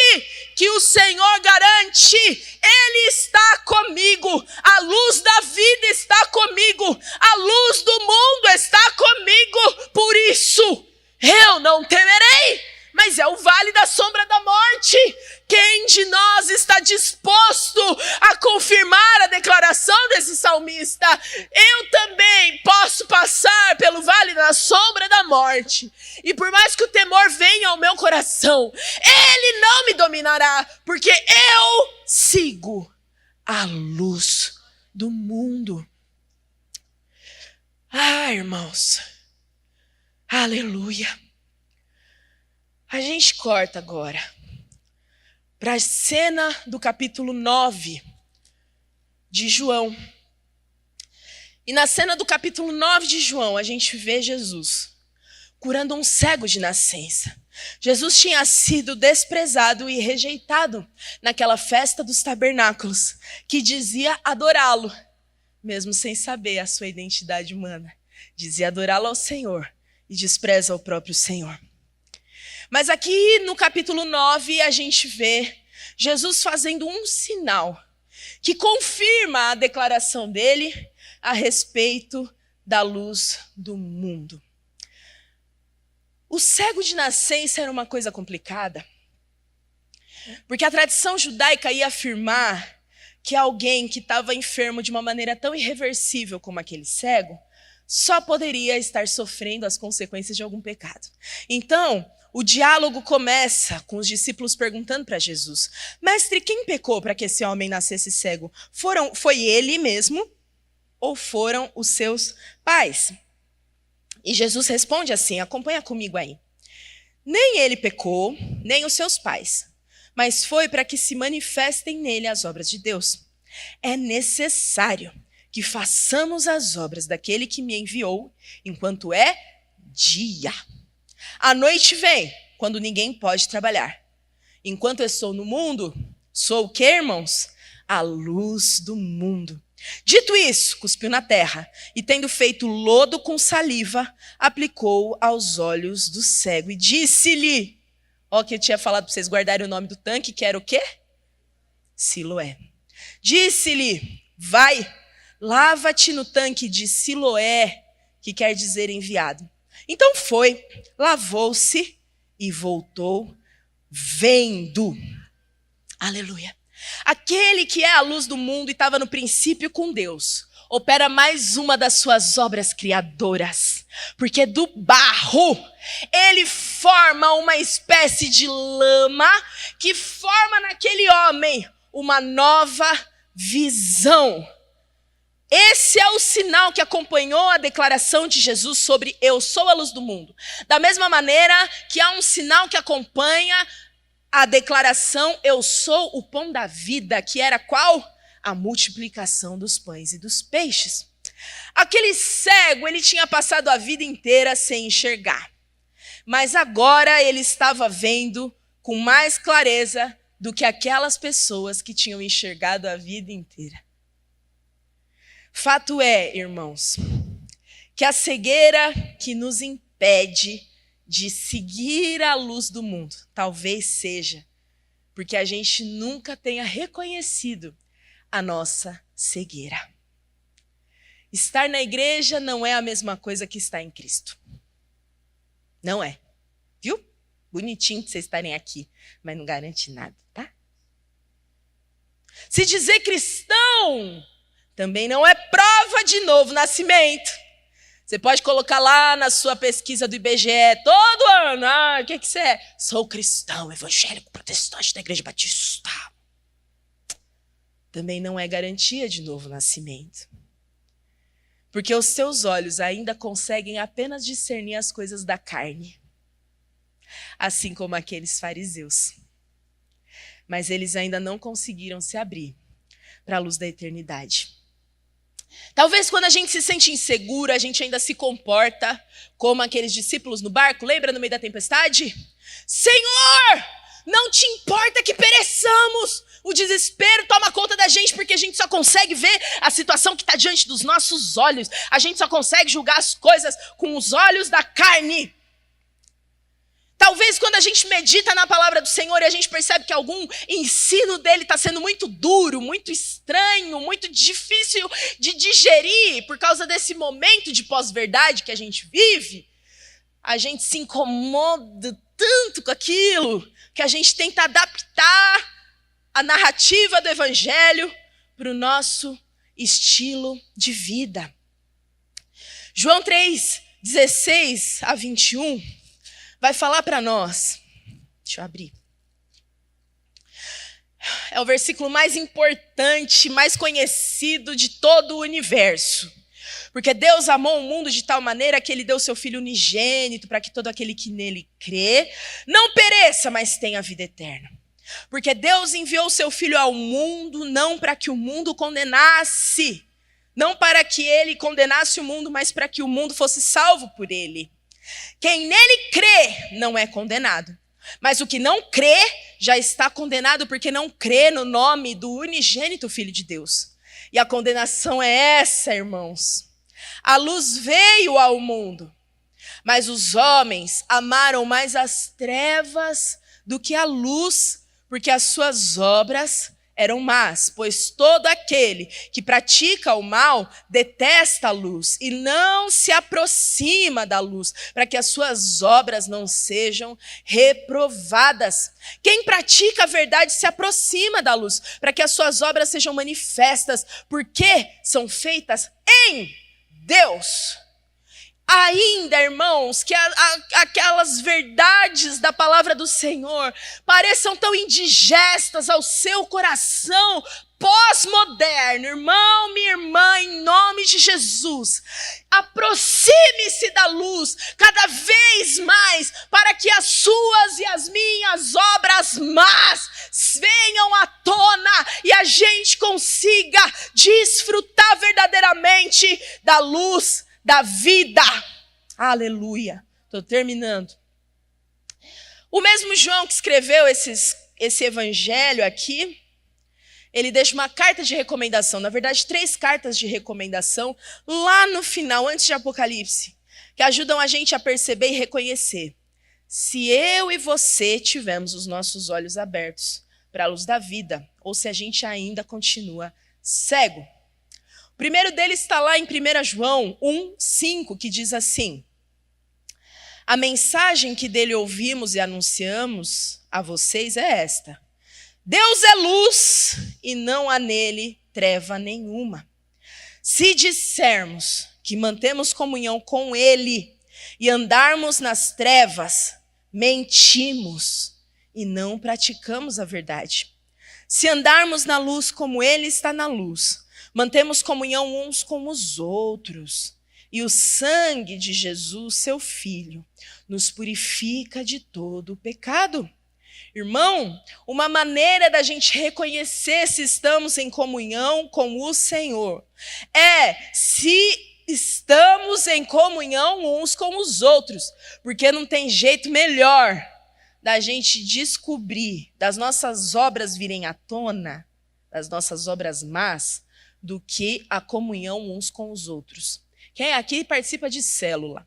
que o Senhor garante, Ele está comigo, a luz da vida está comigo, a luz do mundo está comigo, por isso eu não temerei. Mas é o vale da sombra da morte. Quem de nós está disposto a confirmar a declaração desse salmista? Eu também posso passar pelo vale da sombra da morte. E por mais que o temor venha ao meu coração, ele não me dominará, porque eu sigo a luz do mundo. Irmãos, aleluia. A gente corta agora para a cena do capítulo 9 de João. E na cena do capítulo 9 de João, a gente vê Jesus curando um cego de nascença. Jesus tinha sido desprezado e rejeitado naquela festa dos tabernáculos, que dizia adorá-lo, mesmo sem saber a sua identidade humana. Dizia adorá-lo ao Senhor e despreza o próprio Senhor. Mas aqui no capítulo 9 a gente vê Jesus fazendo um sinal que confirma a declaração dele a respeito da luz do mundo. O cego de nascença era uma coisa complicada, porque a tradição judaica ia afirmar que alguém que estava enfermo de uma maneira tão irreversível como aquele cego só poderia estar sofrendo as consequências de algum pecado. Então, o diálogo começa com os discípulos perguntando para Jesus: Mestre, quem pecou para que esse homem nascesse cego? Foi ele mesmo ou foram os seus pais? E Jesus responde assim, acompanha comigo aí. Nem ele pecou, nem os seus pais, mas foi para que se manifestem nele as obras de Deus. É necessário que façamos as obras daquele que me enviou enquanto é dia. A noite vem, quando ninguém pode trabalhar. Enquanto eu estou no mundo, sou o quê, irmãos? A luz do mundo. Dito isso, cuspiu na terra, e tendo feito lodo com saliva, aplicou aos olhos do cego e disse-lhe, ó, que eu tinha falado para vocês guardarem o nome do tanque, que era o quê? Siloé. Disse-lhe, vai, lava-te no tanque de Siloé, que quer dizer enviado. Então foi, lavou-se e voltou vendo. Aleluia. Aquele que é a luz do mundo e estava no princípio com Deus, opera mais uma das suas obras criadoras, porque do barro ele forma uma espécie de lama que forma naquele homem uma nova visão. Esse é o sinal que acompanhou a declaração de Jesus sobre eu sou a luz do mundo. Da mesma maneira que há um sinal que acompanha a declaração eu sou o pão da vida, que era qual? A multiplicação dos pães e dos peixes. Aquele cego, ele tinha passado a vida inteira sem enxergar. Mas agora ele estava vendo com mais clareza do que aquelas pessoas que tinham enxergado a vida inteira. Fato é, irmãos, que a cegueira que nos impede de seguir a luz do mundo, talvez seja porque a gente nunca tenha reconhecido a nossa cegueira. Estar na igreja não é a mesma coisa que estar em Cristo. Não é. Viu? Bonitinho de vocês estarem aqui, mas não garante nada, tá? Se dizer cristão também não é prova de novo nascimento. Você pode colocar lá na sua pesquisa do IBGE todo ano. O que você é? Sou cristão, evangélico, protestante da Igreja Batista. Também não é garantia de novo nascimento. Porque os seus olhos ainda conseguem apenas discernir as coisas da carne. Assim como aqueles fariseus. Mas eles ainda não conseguiram se abrir para a luz da eternidade. Talvez quando a gente se sente inseguro, a gente ainda se comporta como aqueles discípulos no barco, lembra no meio da tempestade? Senhor, não te importa que pereçamos. O desespero toma conta da gente porque a gente só consegue ver a situação que está diante dos nossos olhos. A gente só consegue julgar as coisas com os olhos da carne. Talvez quando a gente medita na palavra do Senhor e a gente percebe que algum ensino dele está sendo muito duro, muito estranho, muito difícil de digerir por causa desse momento de pós-verdade que a gente vive, a gente se incomoda tanto com aquilo que a gente tenta adaptar a narrativa do evangelho para o nosso estilo de vida. João 3, 16 a 21... vai falar para nós, deixa eu abrir. É o versículo mais importante, mais conhecido de todo o universo. Porque Deus amou o mundo de tal maneira que ele deu seu Filho unigênito para que todo aquele que nele crê não pereça, mas tenha vida eterna. Porque Deus enviou seu Filho ao mundo não para que o mundo condenasse, não para que ele condenasse o mundo, mas para que o mundo fosse salvo por ele. Quem nele crê não é condenado. Mas o que não crê já está condenado porque não crê no nome do unigênito Filho de Deus. E a condenação é essa, irmãos. A luz veio ao mundo, mas os homens amaram mais as trevas do que a luz, porque as suas obras eram más. Pois todo aquele que pratica o mal detesta a luz e não se aproxima da luz, para que as suas obras não sejam reprovadas. Quem pratica a verdade se aproxima da luz, para que as suas obras sejam manifestas, porque são feitas em Deus. Ainda, irmãos, que aquelas verdades da palavra do Senhor pareçam tão indigestas ao seu coração pós-moderno. Irmão, minha irmã, em nome de Jesus, aproxime-se da luz cada vez mais, para que as suas e as minhas obras más venham à tona e a gente consiga desfrutar verdadeiramente da luz da vida. Aleluia. Estou terminando. O mesmo João que escreveu esse evangelho aqui, ele deixa uma carta de recomendação, na verdade 3 cartas de recomendação, lá no final, antes de Apocalipse, que ajudam a gente a perceber e reconhecer. Se eu e você tivermos os nossos olhos abertos para a luz da vida, ou se a gente ainda continua cego. O primeiro deles está lá em 1 João 1:5, que diz assim: a mensagem que dele ouvimos e anunciamos a vocês é esta: Deus é luz e não há nele treva nenhuma. Se dissermos que mantemos comunhão com ele e andarmos nas trevas, mentimos e não praticamos a verdade. Se andarmos na luz como ele está na luz, mantemos comunhão uns com os outros. E o sangue de Jesus, seu Filho, nos purifica de todo o pecado. Irmão, uma maneira da gente reconhecer se estamos em comunhão com o Senhor é se estamos em comunhão uns com os outros. Porque não tem jeito melhor da gente descobrir, das nossas obras virem à tona, das nossas obras más, do que a comunhão uns com os outros. Quem aqui participa de célula?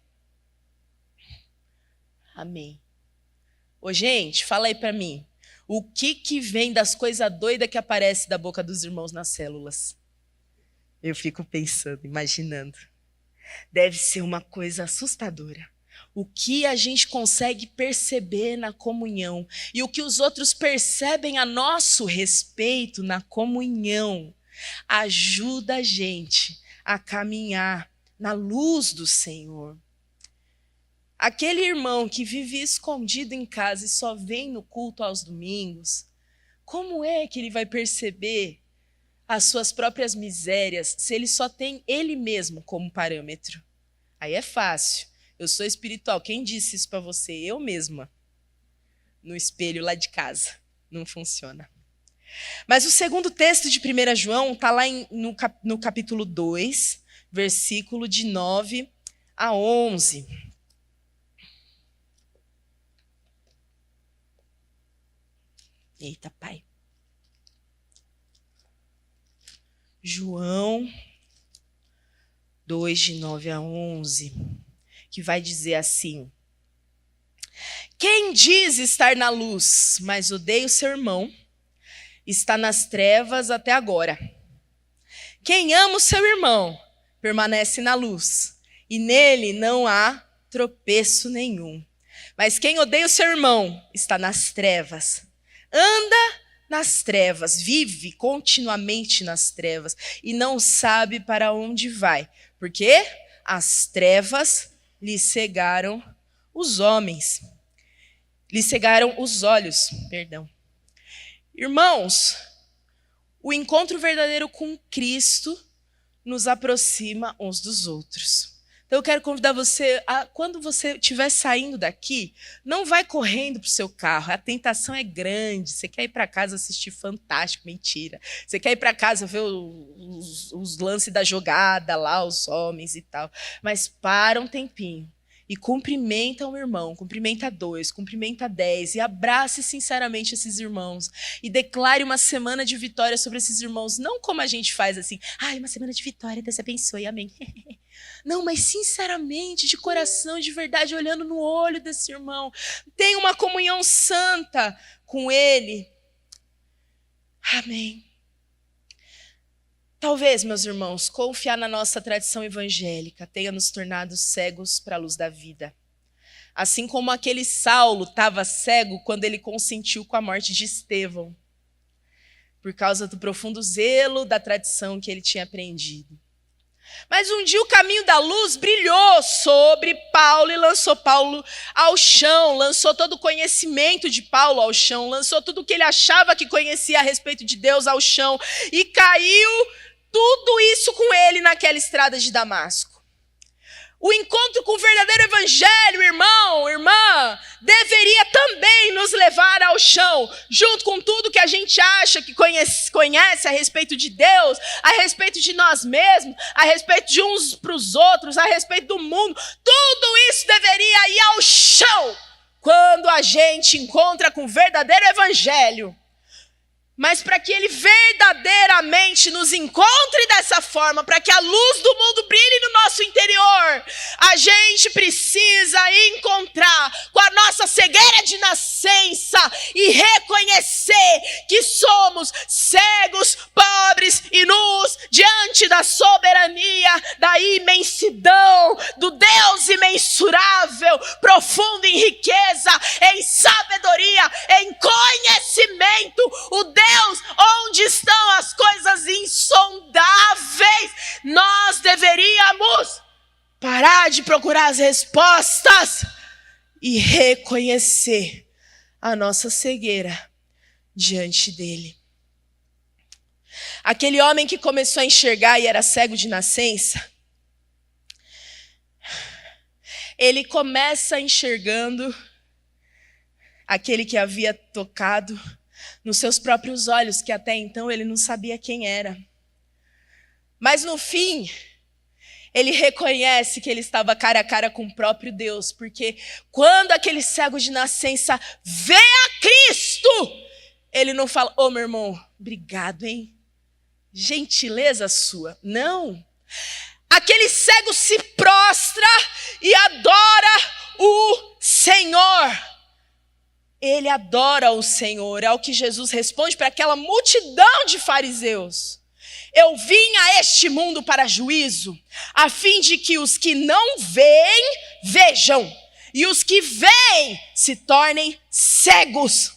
Amém. Ô, gente, fala aí pra mim. O que vem das coisas doidas que aparece da boca dos irmãos nas células? Eu fico pensando, imaginando. Deve ser uma coisa assustadora. O que a gente consegue perceber na comunhão e o que os outros percebem a nosso respeito na comunhão ajuda a gente a caminhar na luz do Senhor. Aquele irmão que vive escondido em casa e só vem no culto aos domingos, como é que ele vai perceber as suas próprias misérias se ele só tem ele mesmo como parâmetro? Aí é fácil. Eu sou espiritual. Quem disse isso para você? Eu mesma. No espelho lá de casa. Não funciona. Mas o segundo texto de 1 João está lá no capítulo 2, versículo de 9 a 11. Eita, pai. João 2, de 9 a 11, que vai dizer assim: quem diz estar na luz, mas odeia o seu irmão, está nas trevas até agora. Quem ama o seu irmão permanece na luz, e nele não há tropeço nenhum. Mas quem odeia o seu irmão está nas trevas, anda nas trevas, vive continuamente nas trevas e não sabe para onde vai, porque as trevas lhe cegaram os homens, lhe cegaram os olhos, perdão. Irmãos, o encontro verdadeiro com Cristo nos aproxima uns dos outros. Então eu quero convidar você a, quando você estiver saindo daqui, não vai correndo para o seu carro. A tentação é grande. Você quer ir para casa assistir Fantástico, mentira. Você quer ir para casa ver os lances da jogada lá, os homens e tal. Mas para um tempinho e cumprimenta um irmão, cumprimenta 2, cumprimenta 10 e abrace sinceramente esses irmãos e declare uma semana de vitória sobre esses irmãos, não como a gente faz assim, uma semana de vitória, Deus abençoe, amém. Não, mas sinceramente, de coração, de verdade, olhando no olho desse irmão, tenha uma comunhão santa com ele. Amém. Talvez, meus irmãos, confiar na nossa tradição evangélica tenha nos tornado cegos para a luz da vida. Assim como aquele Saulo estava cego quando ele consentiu com a morte de Estevão, por causa do profundo zelo da tradição que ele tinha aprendido. Mas um dia o caminho da luz brilhou sobre Paulo e lançou Paulo ao chão, lançou todo o conhecimento de Paulo ao chão, lançou tudo o que ele achava que conhecia a respeito de Deus ao chão e caiu tudo isso com ele naquela estrada de Damasco. O encontro com o verdadeiro evangelho, irmão, irmã, deveria também nos levar ao chão, junto com tudo que a gente acha que conhece a respeito de Deus, a respeito de nós mesmos, a respeito de uns para os outros, a respeito do mundo. Tudo isso deveria ir ao chão quando a gente encontra com o verdadeiro evangelho. Mas para que ele verdadeiramente nos encontre dessa forma, para que a luz do mundo brilhe no nosso interior, a gente precisa encontrar com a nossa cegueira de nascença e reconhecer que somos cegos, pobres e nus diante da soberania, da imensidão, do Deus imensurável, profundo em riqueza, em sabedoria, em conhecimento, o Deus onde estão as coisas insondáveis. Nós deveríamos parar de procurar as respostas e reconhecer a nossa cegueira diante dele. Aquele homem que começou a enxergar e era cego de nascença, ele começa enxergando aquele que havia tocado nos seus próprios olhos, que até então ele não sabia quem era. Mas no fim, ele reconhece que ele estava cara a cara com o próprio Deus, porque quando aquele cego de nascença vê a Cristo, ele não fala, meu irmão, obrigado, hein? Gentileza sua. Não. Aquele cego se prostra e adora o Senhor. Ele adora o Senhor, é o que Jesus responde para aquela multidão de fariseus. Eu vim a este mundo para juízo, a fim de que os que não veem, vejam, e os que veem se tornem cegos.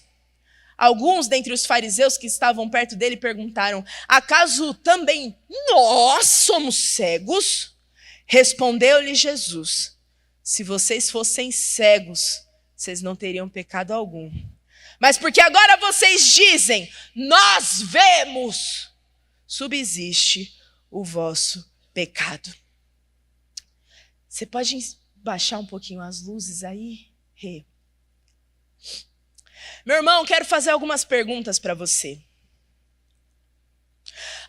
Alguns dentre os fariseus que estavam perto dele perguntaram, acaso também nós somos cegos? Respondeu-lhe Jesus, se vocês fossem cegos, vocês não teriam pecado algum. Mas porque agora vocês dizem, nós vemos, subsiste o vosso pecado. Você pode baixar um pouquinho as luzes aí? Meu irmão, quero fazer algumas perguntas para você.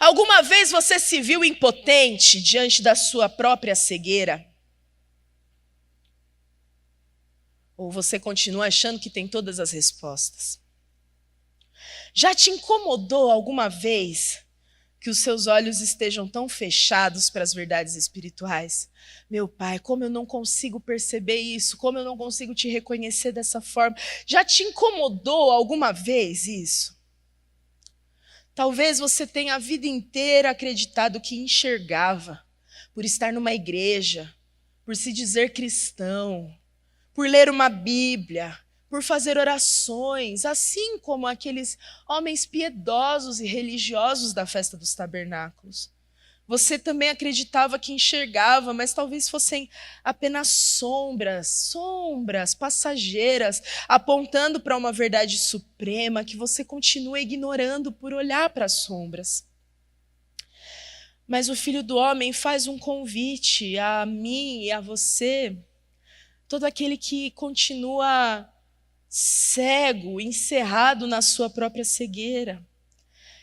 Alguma vez você se viu impotente diante da sua própria cegueira? Ou você continua achando que tem todas as respostas? Já te incomodou alguma vez que os seus olhos estejam tão fechados para as verdades espirituais? Meu Pai, como eu não consigo perceber isso? Como eu não consigo te reconhecer dessa forma? Já te incomodou alguma vez isso? Talvez você tenha a vida inteira acreditado que enxergava, por estar numa igreja, por se dizer cristão, por ler uma Bíblia, por fazer orações, assim como aqueles homens piedosos e religiosos da festa dos tabernáculos. Você também acreditava que enxergava, mas talvez fossem apenas sombras passageiras, apontando para uma verdade suprema que você continua ignorando por olhar para as sombras. Mas o Filho do Homem faz um convite a mim e a você, todo aquele que continua cego, encerrado na sua própria cegueira.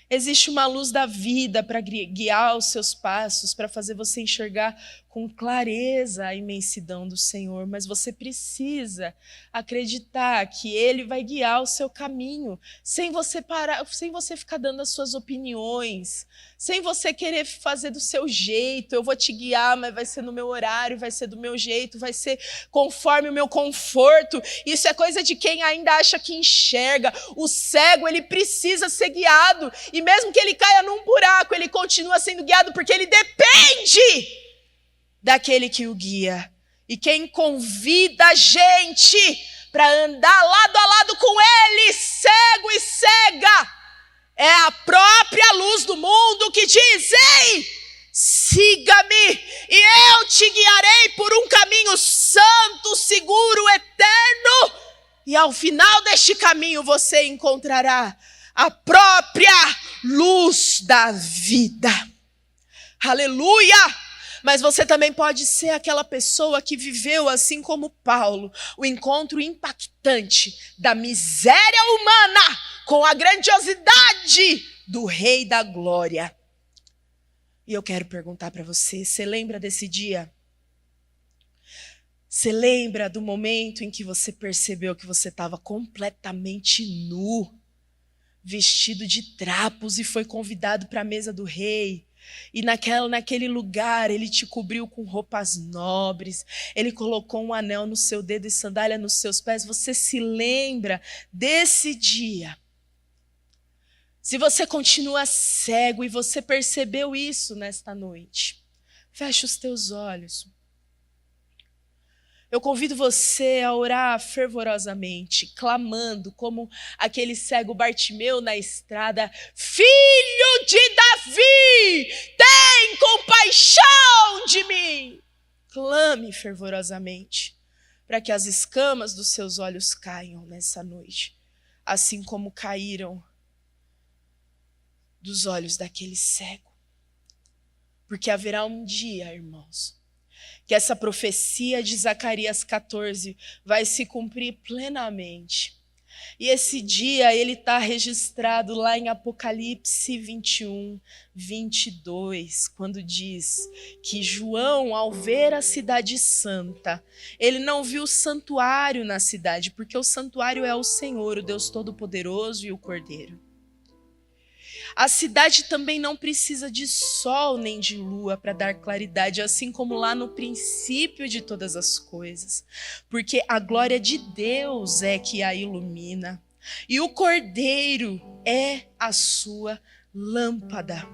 Existe uma luz da vida para guiar os seus passos, para fazer você enxergar com clareza a imensidão do Senhor, mas você precisa acreditar que Ele vai guiar o seu caminho, sem você parar, sem você ficar dando as suas opiniões, sem você querer fazer do seu jeito. Eu vou te guiar, mas vai ser no meu horário, vai ser do meu jeito, vai ser conforme o meu conforto. Isso é coisa de quem ainda acha que enxerga. O cego, ele precisa ser guiado, e mesmo que ele caia num buraco, ele continua sendo guiado porque ele depende daquele que o guia. E quem convida a gente para andar lado a lado com ele, cego e cega, é a própria luz do mundo que diz: ei, siga-me e eu te guiarei por um caminho santo, seguro, eterno. E ao final deste caminho você encontrará a própria luz da vida. Aleluia! Mas você também pode ser aquela pessoa que viveu, assim como Paulo, o encontro impactante da miséria humana com a grandiosidade do Rei da Glória. E eu quero perguntar para você, você lembra desse dia? Você lembra do momento em que você percebeu que você estava completamente nu, vestido de trapos e foi convidado para a mesa do rei? E naquele lugar ele te cobriu com roupas nobres, ele colocou um anel no seu dedo e sandália nos seus pés. Você se lembra desse dia? Se você continua cego e você percebeu isso nesta noite, feche os teus olhos. Eu convido você a orar fervorosamente, clamando como aquele cego Bartimeu na estrada: Filho de Davi, tem compaixão de mim. Clame fervorosamente, para que as escamas dos seus olhos caiam nessa noite, assim como caíram dos olhos daquele cego. Porque haverá um dia, irmãos, que essa profecia de Zacarias 14 vai se cumprir plenamente. E esse dia ele está registrado lá em Apocalipse 21, 22, quando diz que João, ao ver a cidade santa, ele não viu o santuário na cidade, porque o santuário é o Senhor, o Deus Todo-Poderoso e o Cordeiro. A cidade também não precisa de sol nem de lua para dar claridade, assim como lá no princípio de todas as coisas, porque a glória de Deus é que a ilumina, e o Cordeiro é a sua lâmpada.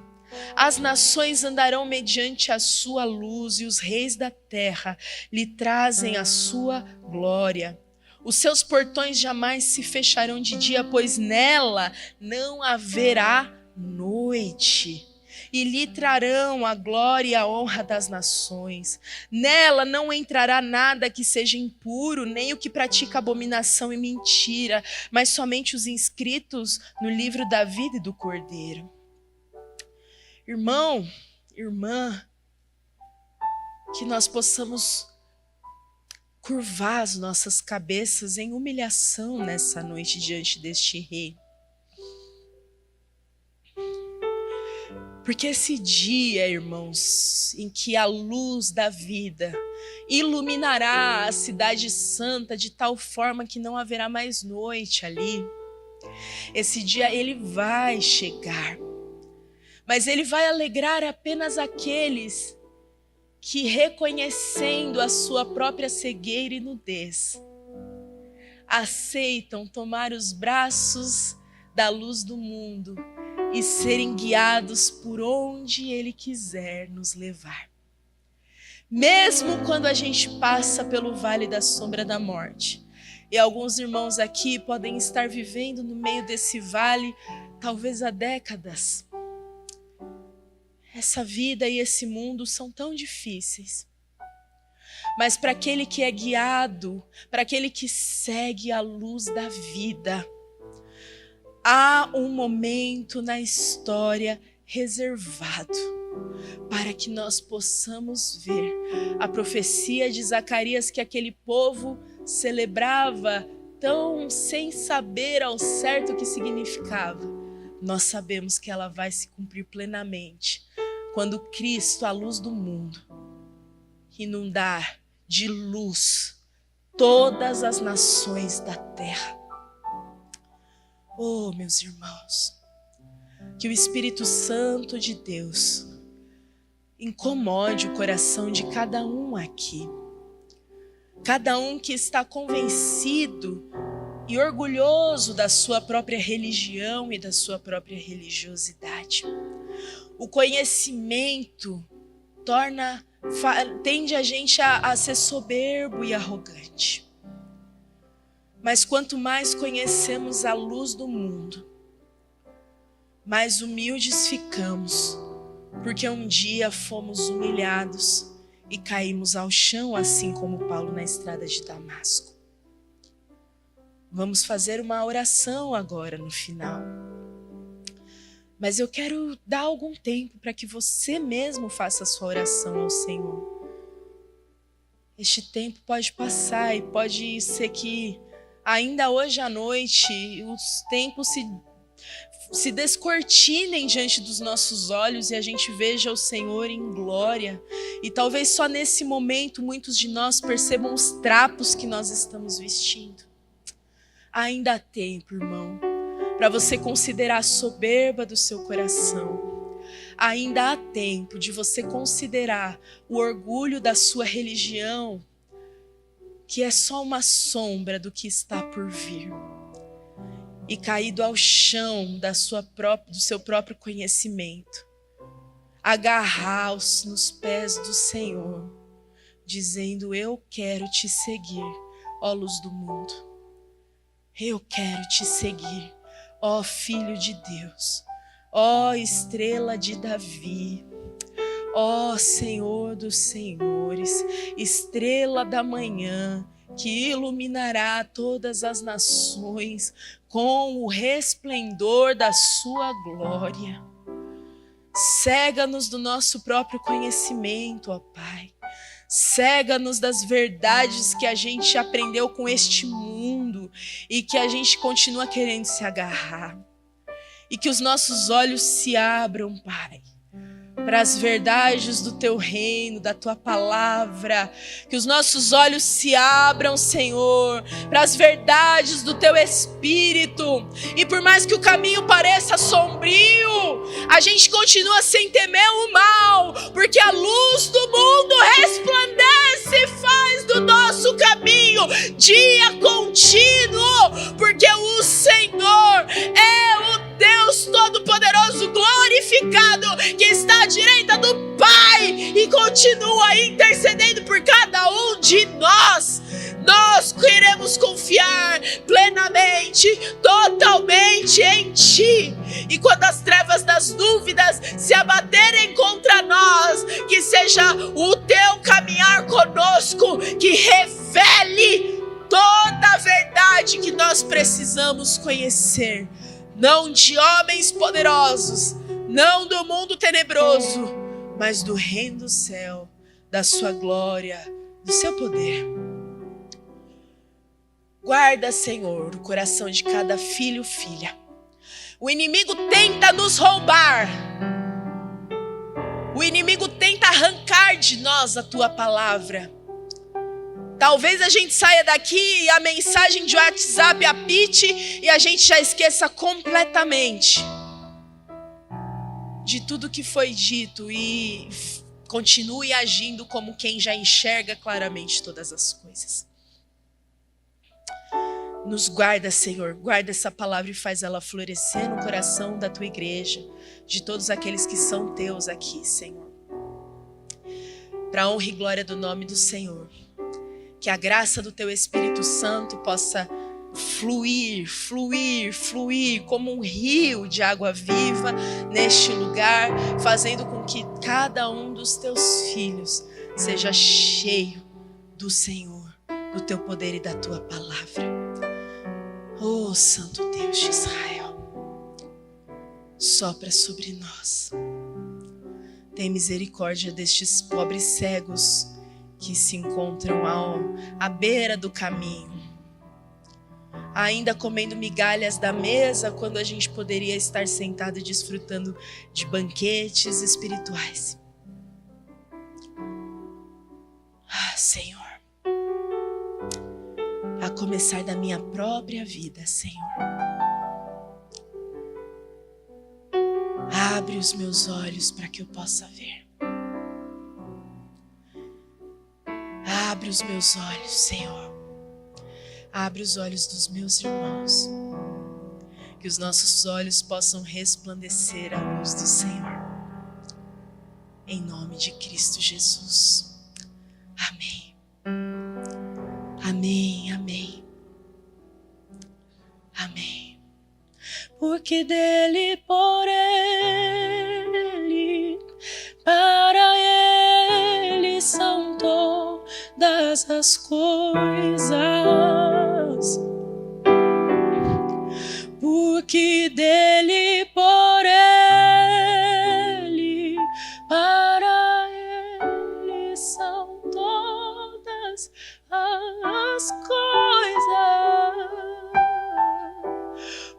As nações andarão mediante a sua luz, e os reis da terra lhe trazem a sua glória. Os seus portões jamais se fecharão de dia, pois nela não haverá noite, e lhe trarão a glória e a honra das nações. Nela não entrará nada que seja impuro, nem o que pratica abominação e mentira, mas somente os inscritos no livro da vida e do Cordeiro. Irmão, irmã, que nós possamos curvar as nossas cabeças em humilhação nessa noite diante deste Rei. Porque esse dia, irmãos, em que a luz da vida iluminará a cidade santa de tal forma que não haverá mais noite ali, esse dia ele vai chegar. Mas ele vai alegrar apenas aqueles que, reconhecendo a sua própria cegueira e nudez, aceitam tomar os braços da luz do mundo e serem guiados por onde Ele quiser nos levar. Mesmo quando a gente passa pelo vale da sombra da morte, e alguns irmãos aqui podem estar vivendo no meio desse vale, talvez há décadas. Essa vida e esse mundo são tão difíceis. Mas para aquele que é guiado, para aquele que segue a luz da vida, há um momento na história reservado para que nós possamos ver a profecia de Zacarias que aquele povo celebrava tão sem saber ao certo o que significava. Nós sabemos que ela vai se cumprir plenamente quando Cristo, a luz do mundo, inundar de luz todas as nações da terra. Oh, meus irmãos, que o Espírito Santo de Deus incomode o coração de cada um aqui. Cada um que está convencido e orgulhoso da sua própria religião e da sua própria religiosidade. O conhecimento tende a gente a ser soberbo e arrogante. Mas quanto mais conhecemos a luz do mundo, mais humildes ficamos, porque um dia fomos humilhados e caímos ao chão, assim como Paulo na estrada de Damasco. Vamos fazer uma oração agora no final. Mas eu quero dar algum tempo para que você mesmo faça a sua oração ao Senhor. Este tempo pode passar e pode ser que ainda hoje à noite os tempos se descortinem diante dos nossos olhos e a gente veja o Senhor em glória. E talvez só nesse momento muitos de nós percebam os trapos que nós estamos vestindo. Ainda há tempo, irmão, para você considerar a soberba do seu coração. Ainda há tempo de você considerar o orgulho da sua religião, que é só uma sombra do que está por vir. E caído ao chão do seu próprio conhecimento, agarrar-se nos pés do Senhor, dizendo: eu quero te seguir, ó luz do mundo. Eu quero te seguir, ó Filho de Deus, ó estrela de Davi, ó Senhor dos senhores, estrela da manhã, que iluminará todas as nações com o resplendor da sua glória. Cega-nos do nosso próprio conhecimento, ó Pai. Cega-nos das verdades que a gente aprendeu com este mundo e que a gente continua querendo se agarrar. E que os nossos olhos se abram, Pai, para as verdades do Teu reino, da Tua palavra. Que os nossos olhos se abram, Senhor, para as verdades do Teu Espírito. E por mais que o caminho pareça sombrio, a gente continua sem temer o mal, porque a luz do mundo resplandece e faz do nosso caminho dia contínuo, porque o Senhor é o Deus Todo-Poderoso, glorificado, que está à direita do Pai e continua intercedendo por cada um de nós. Nós queremos confiar plenamente, totalmente em Ti. E quando as trevas das dúvidas se abaterem contra nós, que seja o Teu caminhar conosco que revele toda a verdade que nós precisamos conhecer. Não de homens poderosos, não do mundo tenebroso, mas do reino do céu, da sua glória, do seu poder. Guarda, Senhor, o coração de cada filho e filha. O inimigo tenta nos roubar. O inimigo tenta arrancar de nós a Tua palavra. Talvez a gente saia daqui e a mensagem de WhatsApp apite e a gente já esqueça completamente de tudo que foi dito e continue agindo como quem já enxerga claramente todas as coisas. Nos guarda, Senhor, guarda essa palavra e faz ela florescer no coração da Tua igreja, de todos aqueles que são Teus aqui, Senhor. Para a honra e glória do nome do Senhor. Que a graça do Teu Espírito Santo possa fluir como um rio de água viva neste lugar, fazendo com que cada um dos Teus filhos seja cheio do Senhor, do Teu poder e da Tua palavra. Oh, Santo Deus de Israel, sopra sobre nós. Tem misericórdia destes pobres cegos que se encontram à beira do caminho, ainda comendo migalhas da mesa, quando a gente poderia estar sentado desfrutando de banquetes espirituais. Senhor, a começar da minha própria vida, Senhor. Abre os meus olhos para que eu possa ver. Abre os meus olhos, Senhor. Abre os olhos dos meus irmãos. Que os nossos olhos possam resplandecer a luz do Senhor. Em nome de Cristo Jesus. Amém. Amém, amém. Amém. Porque dele, por ele, para ele são todas as coisas. Porque dele, por ele, para ele são todas as coisas.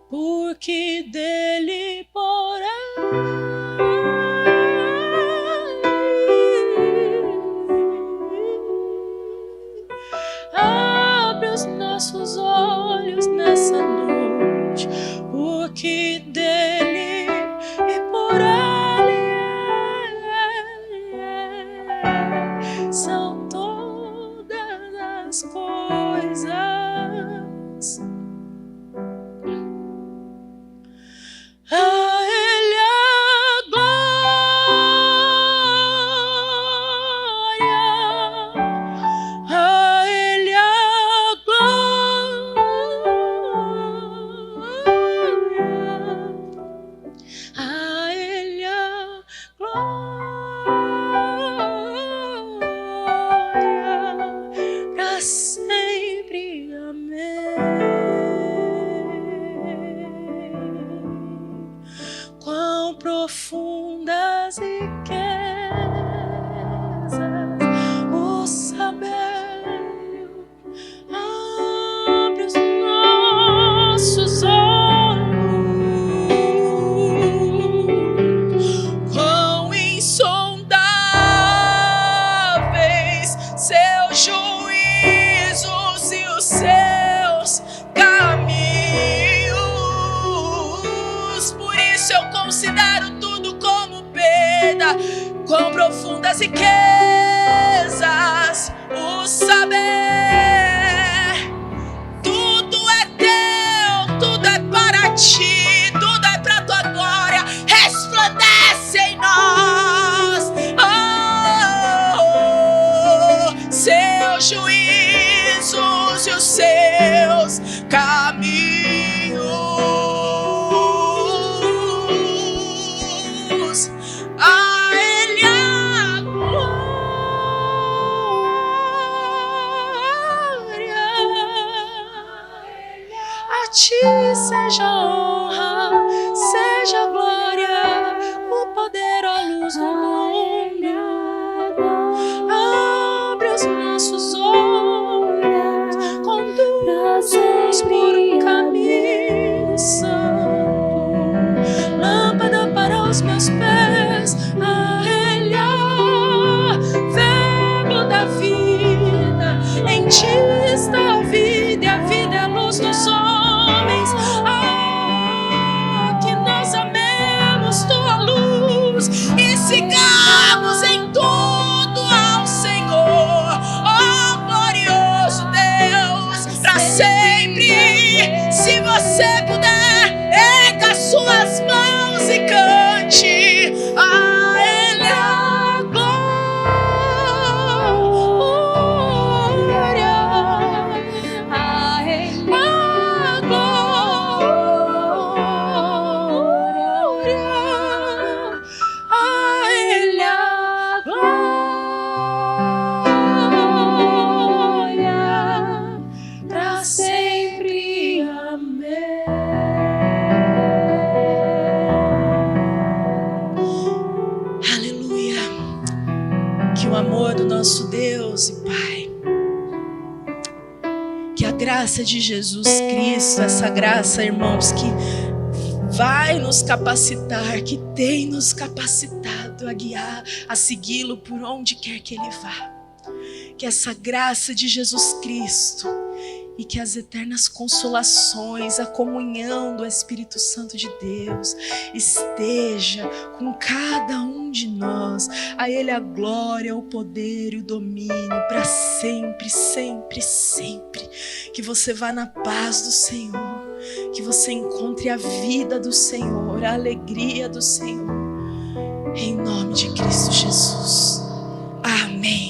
Porque dele, por ele, abre os nossos olhos nessa noite. Porque dele e por ele são todas as coisas. A ele a glória, a ele a glória, a ele a glória, pra sempre. Amém. Quão profundas riquezas o saber, abre os nossos olhos. Quão insondáveis seus juízos e os seus caminhos. Por isso eu considero tudo como perda. Quão profundas riquezas o saber. Tudo é teu, tudo é para ti, tudo é para tua glória. Resplandece em nós. Seus juízos e os seus caminhos. A ele a glória, a ti seja a honra, seja a glória, o poder, a luz do mundo. Abre os nossos olhos, conduz-nos por um caminho santo, lâmpada para os meus pés, a ele a verbo da vida. Em ti está a vida, e a vida é a luz dos homens. Que nós amemos tua luz e sigamos em tudo ao Senhor, ó glorioso Deus, para sempre. Se você puder, erga suas mãos e cante. A ele a glória, a ele a glória, a ele a glória, pra sempre. Amém. Aleluia. Que o amor do nosso Deus e Pai, que a graça de Jesus Cristo, essa graça, irmãos, que vai nos capacitar, que tem nos capacitado a guiar, a segui-lo por onde quer que Ele vá. Que essa graça de Jesus Cristo e que as eternas consolações, a comunhão do Espírito Santo de Deus esteja com cada um de nós. A Ele a glória, o poder e o domínio para sempre, sempre, sempre. Que você vá na paz do Senhor, que você encontre a vida do Senhor, a alegria do Senhor. Em nome de Cristo Jesus. Amém.